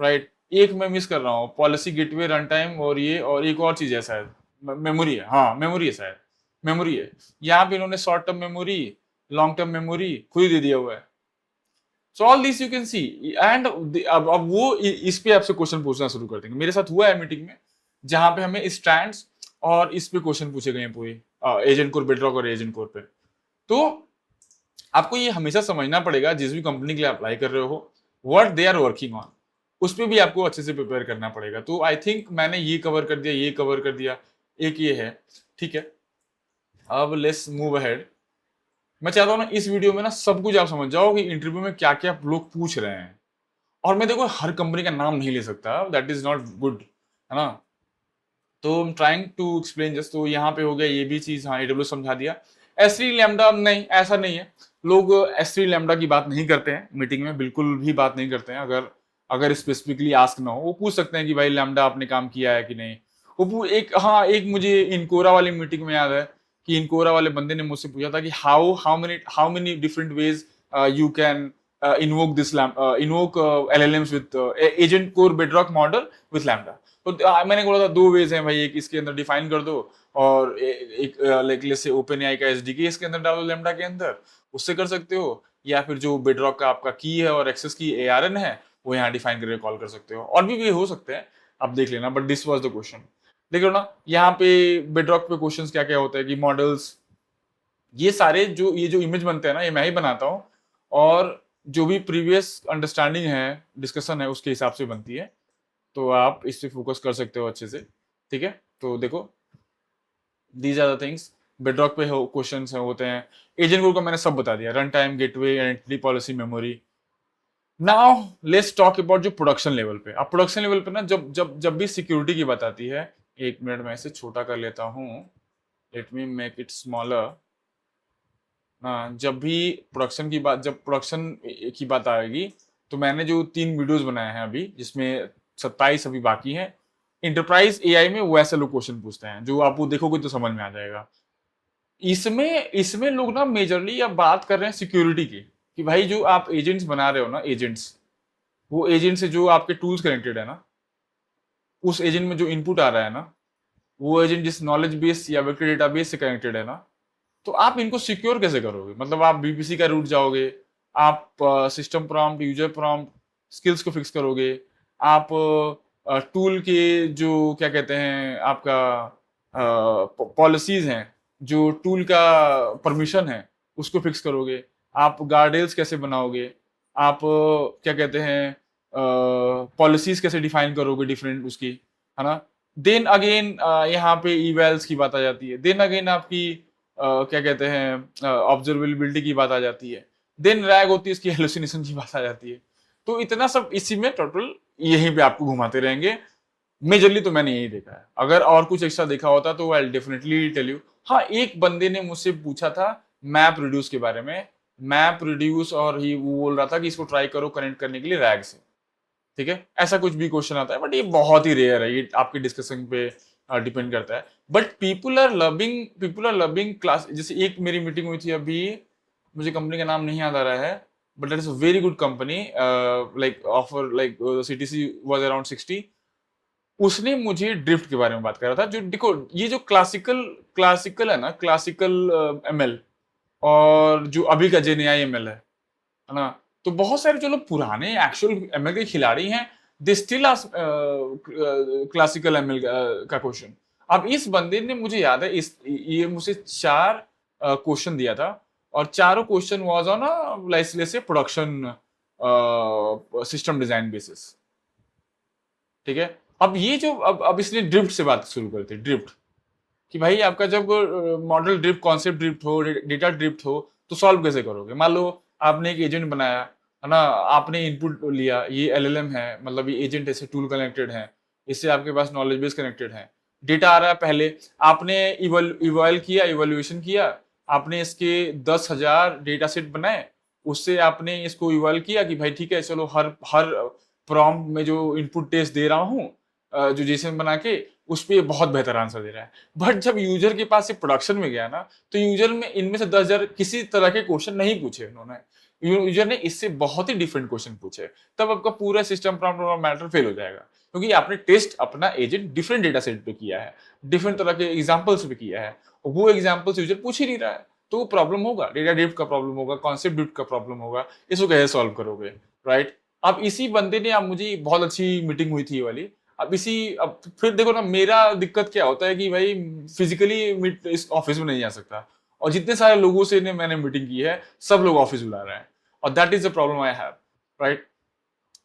राइट। एक मैं मिस कर रहा हूँ, पॉलिसी गेटवे रन टाइम, और ये और एक और चीज है शायद, मेमोरी है, हाँ मेमोरी है शायद, मेमोरी है। यहाँ पे इन्होंने short term memory, long term memory खुद ही दे दिया हुआ है। So all this you can see. And अब वो इस पे आपसे क्वेश्चन पूछना शुरू कर देंगे। मेरे साथ हुआ है मीटिंग में, जहां पे हमें स्ट्रैंड्स और इस पे क्वेश्चन पूछे गए हैं पूरे एजेंट कोर बेडरॉक और एजेंट कोर पे। तो आपको ये हमेशा समझना पड़ेगा, जिस भी कंपनी के लिए अप्लाई कर रहे हो, what they are working on, उस पर भी आपको अच्छे से प्रिपेयर करना पड़ेगा। तो आई थिंक मैंने ये कवर कर दिया, ये कवर कर दिया, एक ये है, ठीक है। अब लेट्स मूव अहेड। मैं चाहता हूँ ना इस वीडियो में ना सब कुछ आप समझ जाओ, कि इंटरव्यू में क्या क्या लोग पूछ रहे हैं। और मैं देखो हर कंपनी का नाम नहीं ले सकता, दैट इज नॉट गुड, है ना। तो I am trying to explain just. तो यहाँ पे हो गया ये भी चीज, हाँ एडब्ल्यू समझा दिया। एस3 लैम्डा नहीं, ऐसा नहीं है। लोग एस3 लैम्डा की बात नहीं करते हैं मीटिंग में, बिल्कुल भी बात नहीं करते हैं। अगर अगर स्पेसिफिकली आस्क ना हो, वो पूछ सकते हैं कि भाई लैम्डा आपने काम किया है कि नहीं। एक, हाँ एक मुझे इनकोरा वाली मीटिंग में याद है, कि इनकोरा वाले बंदे ने मुझसे पूछा था कि how many different ways you can invoke this invoke LLMs with agent core bedrock model with lambda. तो मैंने बोला था दो वेज हैं भाई, एक इसके अंदर डिफाइन कर दो, और एक लाइक से ओपन एआई का एसडीके इसके अंदर डालो लैम्डा के अंदर, उससे कर सकते हो। या फिर जो बेडरॉक का आपका की है और एक्सेस की एआरएन है, वो यहाँ डिफाइन करके कॉल कर सकते हो। और भी वे हो सकते हैं, आप देख लेना, but this was the question. देख लो ना यहाँ पे बेडरॉक पे क्वेश्चंस क्या क्या होता है, कि मॉडल्स, ये सारे जो इमेज बनते हैं ना, ये मैं ही बनाता हूँ, और जो भी प्रीवियस अंडरस्टैंडिंग है, डिस्कशन है, उसके हिसाब से बनती है। तो आप इस पे फोकस कर सकते हो अच्छे से, ठीक है। तो देखो these are the things, Bedrock पे क्वेश्चंस होते हैं। एजेंट कोड का मैंने सब बता दिया, run time, gateway, entity policy, memory. Now let's talk about जो प्रोडक्शन लेवल पे। अब प्रोडक्शन लेवल पे ना जब जब जब भी सिक्योरिटी की बात आती है, एक मिनट में इसे छोटा कर लेता हूँ, let me make it smaller. हाँ, जब प्रोडक्शन की बात आएगी, तो मैंने जो 3 वीडियोस बनाए हैं अभी, जिसमें 27 अभी बाकी हैं, इंटरप्राइज एआई में वैसे लोग क्वेश्चन पूछते हैं, जो आप वो देखोगे तो समझ में आ जाएगा। इसमें इसमें लोग ना मेजरली अब बात कर रहे हैं सिक्योरिटी की, कि भाई जो आप एजेंट्स बना रहे हो ना, एजेंट्स, वो एजेंट से जो आपके टूल्स कनेक्टेड है ना, उस एजेंट में जो इनपुट आ रहा है ना, वो एजेंट जिस नॉलेज बेस या वेक्टर डेटाबेस से कनेक्टेड है ना, तो आप इनको सिक्योर कैसे करोगे। मतलब आप बीपीसी का रूट जाओगे, आप system prompt, user prompt, skills को फिक्स करोगे, आप टूल के जो क्या कहते हैं आपका पॉलिसीज हैं, जो टूल का परमिशन है, उसको फिक्स करोगे, आप गार्डेल्स कैसे बनाओगे, आप क्या कहते हैं पॉलिसीज कैसे डिफाइन करोगे डिफरेंट उसकी, है ना। देन अगेन यहाँ पे इवेल्स की बात आ जाती है। देन अगेन आपकी क्या कहते हैं ऑब्जर्वेबिलिटी की बात आ जाती है। देन रैग होती है, इसकी हेलुसिनेशन की बात आ जाती है। तो इतना सब इसी में टोटल यहीं पे आपको घुमाते रहेंगे। मेजरली तो मैंने यही देखा है, अगर और कुछ एक्स्ट्रा देखा होता तो आई डेफिनेटली टेल यू। हाँ, एक बंदे ने मुझसे पूछा था मैप रिड्यूस के बारे में, मैप रिड्यूस, और ही वो बोल रहा था कि इसको ट्राई करो कनेक्ट करने के लिए रैग से, ठीक है। ऐसा कुछ भी क्वेश्चन आता है, बट ये बहुत ही रेयर है, ये आपके डिस्कशन पे डिपेंड करता है। But people are loving class. जैसे एक मेरी मीटिंग हुई थी अभी, मुझे कंपनी का नाम नहीं याद आ रहा है, but that is a very good company, like offer like CTC was around 60. उसने मुझे ड्रिफ्ट के बारे में बात कर रहा था। जो देखो, ये जो क्लासिकल क्लासिकल है ना, क्लासिकल एमएल और जो अभी का जेन एआई एमएल है ना, तो बहुत सारे जो लोग पुराने एक्चुअल एमएल के खिलाड़ी हैं, they still ask classical ML का क्वेश्चन। अब इस बंदे ने, मुझे याद है, इस ये मुझे 4 क्वेश्चन दिया था, और चारों क्वेश्चन वाज ऑन लाइक से प्रोडक्शन सिस्टम डिजाइन बेसिस। ठीक है, अब ये जो अब इसने ड्रिफ्ट से बात शुरू कर दी। ड्रिफ्ट कि भाई आपका जब मॉडल ड्रिफ्ट, कॉन्सेप्ट ड्रिफ्ट हो, डेटा ड्रिफ्ट हो, तो सॉल्व कैसे करोगे? मान लो आपने एक एजेंट बनाया है ना, आपने इनपुट लिया, ये एलएलएम है, मतलब ये एजेंट ऐसे टूल कनेक्टेड है, इससे आपके पास नॉलेज बेस कनेक्टेड है, डेटा आ रहा है, पहले आपने इवॉल्व किया, इवोल्यूशन किया, आपने इसके 10,000 डेटा सेट बनाए, उससे आपने इसको इवॉल्व किया कि भाई ठीक है, चलो हर हर प्रॉम्प्ट में जो इनपुट टेस्ट दे रहा हूँ, जो जेसन बना के, उस पर बहुत बेहतर आंसर दे रहा है। बट जब यूजर के पास ये प्रोडक्शन में गया ना, तो यूजर में इनमें से 10,000 किसी तरह के क्वेश्चन नहीं पूछे उन्होंने, यूजर ने इससे बहुत ही डिफरेंट क्वेश्चन पूछे। तब आपका पूरा सिस्टम प्रॉम्प्ट मैटर फेल हो जाएगा, क्योंकि आपने टेस्ट अपना एजेंट डिफरेंट डेटा सेट पे किया है, डिफरेंट तरह के एग्जाम्पल्स पे किया है, वो एग्जाम्पल्स यूजर पूछ ही नहीं रहा है, तो वो प्रॉब्लम होगा, डेटा ड्रिफ्ट का प्रॉब्लम होगा, कॉन्सेप्ट ड्रिफ्ट का प्रॉब्लम होगा। इसको कैसे सॉल्व करोगे, राइट? अब इसी बंदे ने, अब मुझे बहुत अच्छी मीटिंग हुई थी ये वाली। अब फिर देखो ना, मेरा दिक्कत क्या होता है कि भाई फिजिकली इस ऑफिस में नहीं जा सकता, और जितने सारे लोगों से मैंने मीटिंग की है, सब लोग ऑफिस बुला रहे हैं, और that is the problem I have, right?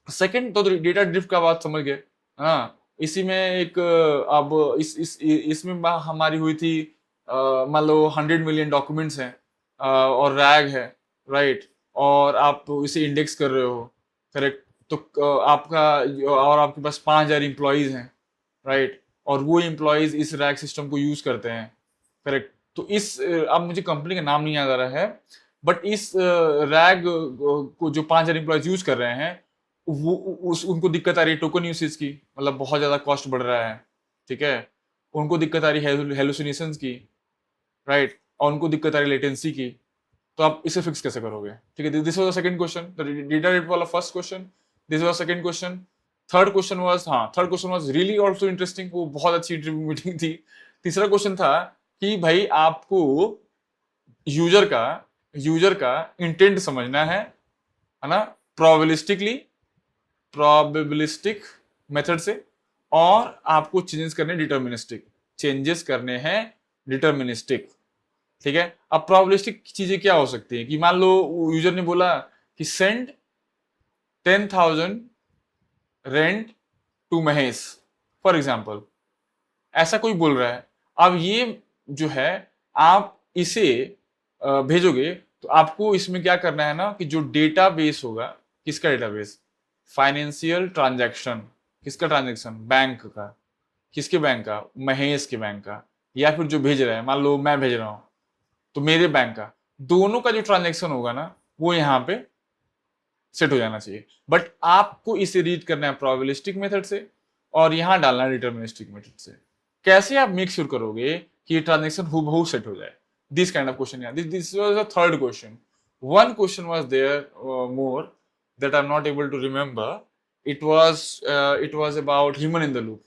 Second तो डेटा ड्रिफ्ट का बात समझ गए। हाँ, इसी में एक अब इसमें हमारी हुई थी, मान लो 100 मिलियन डॉक्यूमेंट्स हैं, और रैग है, राइट? और आप इसे इंडेक्स कर रहे हो, करेक्ट? तो आपका, और आपके पास 5,000 इंप्लॉइज हैं, राइट? और वो इंप्लॉइज इस रैग सिस्टम को यूज करते हैं, करेक्ट? तो अब मुझे कंपनी का नाम नहीं याद आ रहा है, बट इस रैग को जो 5,000 इंप्लॉइज यूज कर रहे हैं, वो उनको दिक्कत आ रही है टोकन यूसेज की, मतलब बहुत ज्यादा कॉस्ट बढ़ रहा है, ठीक है? उनको दिक्कत आ रही है हेलुसिनेशंस की, राइट? और उनको दिक्कत आ रही है लेटेंसी की। तो आप इसे फिक्स कैसे करोगे? ठीक है, this was the second question, data rate वाला first question, this was second question. Third question was really also interesting, वो बहुत अच्छी इंटरव्यू मीटिंग थी। तीसरा क्वेश्चन था कि भाई आपको यूजर का यूजर का इंटेंट समझना है ना, प्रोबेबिलिस्टिकली, प्रोबेबिलिस्टिक मेथड से, और आपको चेंजेस करने हैं डिटर्मिनिस्टिक। ठीक है, अब प्रोबेबिलिस्टिक चीजें क्या हो सकती है कि मान लो यूजर ने बोला कि send 10,000 rent to Mahesh, for example, ऐसा कोई बोल रहा है। अब ये जो है, आप इसे भेजोगे, तो आपको इसमें क्या करना है ना, कि जो डेटाबेस होगा, किसका डेटाबेस? Financial transaction. किसका ट्रांजैक्शन? बैंक का। किसके बैंक का? महेश के बैंक का। या फिर जो भेज रहा है, मान लो मैं भेज रहा हूं, तो मेरे बैंक का, दोनों का जो ट्रांजैक्शन होगा ना, वो यहाँ पे सेट हो जाना चाहिए। बट आपको इसे रीड करना है प्रोबेबिलिस्टिक मेथड से, और यहां डालना है डिटर्मिनिस्टिक मेथड से। कैसे आप मेक श्योर करोगे कि ये ट्रांजैक्शन हूबहू सेट हो जाए? This kind of question, this was the third question. one question was there, more, that I'm not able to remember. It was about human in the loop.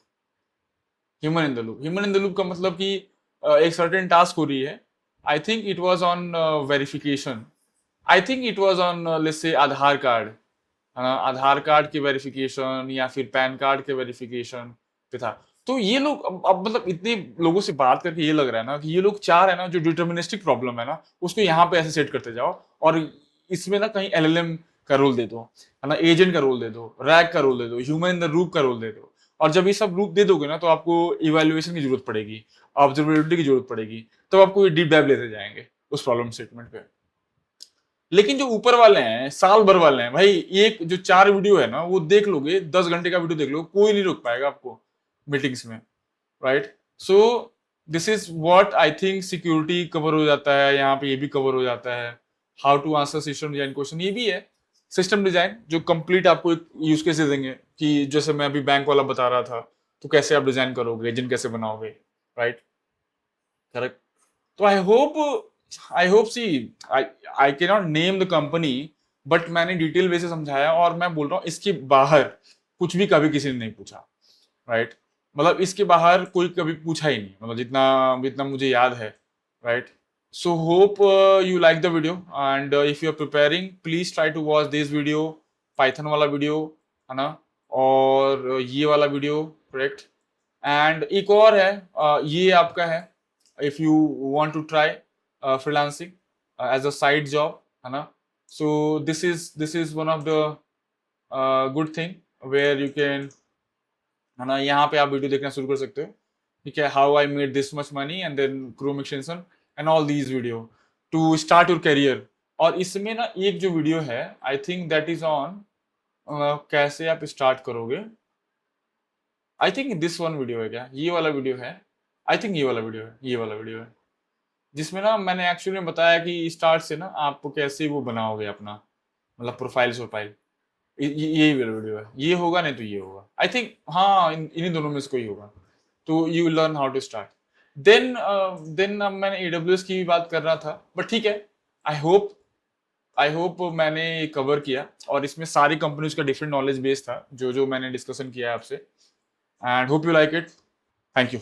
Human in the loop का मतलब कि एक certain task हो रही है। I think it was on verification. I think it was on, let's say, Aadhaar card, है ना, आधार card के वेरिफिकेशन या फिर पैन कार्ड के वेरिफिकेशन पे था। तो ये लोग अब मतलब इतने लोगों से बात करके ये लग रहा है ना, कि ये लोग चाह रहे हैं ना, जो डिटर्मिनिस्टिक प्रॉब्लम है ना, उसको यहाँ पे ऐसे सेट करते जाओ, और इसमें ना कहीं एलएलएम का रोल दे दो, है ना, एजेंट का रोल दे दो, रैग का रोल दे दो, ह्यूमन इन द लूप का रोल दे दो। और जब ये सब रूप दे दोगे ना, तो आपको इवेल्युएशन की जरूरत पड़ेगी, ऑब्जर्वेबिलिटी की जरूरत पड़ेगी, तब आपको ये डीप डाइव लेते जाएंगे उस प्रॉब्लम स्टेटमेंट पे। लेकिन जो ऊपर वाले हैं, साल भर वाले हैं, भाई एक जो 4 वीडियो है ना, वो देख लोगे, 10 घंटे का वीडियो देख लो, कोई नहीं रोक पाएगा आपको मीटिंग्स में, right? So this is what I think security cover हो जाता है, यहाँ पे ये भी कवर हो जाता है। How to answer system design question, ये भी है सिस्टम डिजाइन, जो कंप्लीट आपको एक यूज केसेस देंगे, कि जैसे मैं अभी बैंक वाला बता रहा था, तो कैसे आप डिजाइन करोगे, एजेंट कैसे बनाओगे, राइट? करेक्ट। तो I hope see, I cannot name the company, but मैंने डिटेल वे से समझाया, और मैं बोल रहा हूँ इसके बाहर कुछ भी कभी किसी ने नहीं पूछा, राइट। मतलब इसके बाहर कोई कभी पूछा ही नहीं, मतलब जितना जितना मुझे याद है, right. So hope you like the video, and if you are preparing please try to watch this video, Python वाला वीडियो, है ना, और ये वाला वीडियो, करेक्ट। एंड एक और है, ये आपका है, if you want to try freelancing as a side job, है ना। So this is one of the good thing where you can, है ना, यहाँ पे आप वीडियो देखना शुरू कर सकते हो, ठीक है। How I made this much money and then Chrome extension and all these video to start your career. और इसमें ना एक जो वीडियो है, I think that is on कैसे आप स्टार्ट करोगे। I think this one video है, क्या ये वाला वीडियो है? आई थिंक ये वाला वीडियो है, ये वाला वीडियो है, जिसमें ना मैंने एक्चुअली में बताया कि स्टार्ट से ना आप कैसे वो बनाओगे अपना, मतलब प्रोफाइल प्रोफाइल। यही वाला वीडियो है, ये होगा नहीं तो ये होगा, आई थिंक, हाँ, इन्हीं दोनों में से कोई होगा। तो you will learn how to start. Then then अब मैंने एडब्ल्यूएस की भी बात कर रहा था, बट ठीक है। आई होप आई होप मैंने कवर किया, और इसमें सारी कंपनीज का डिफरेंट नॉलेज बेस था जो जो मैंने डिस्कशन किया है आपसे, and hope you like it. Thank you.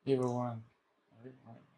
ये भगवान, अरे भाई।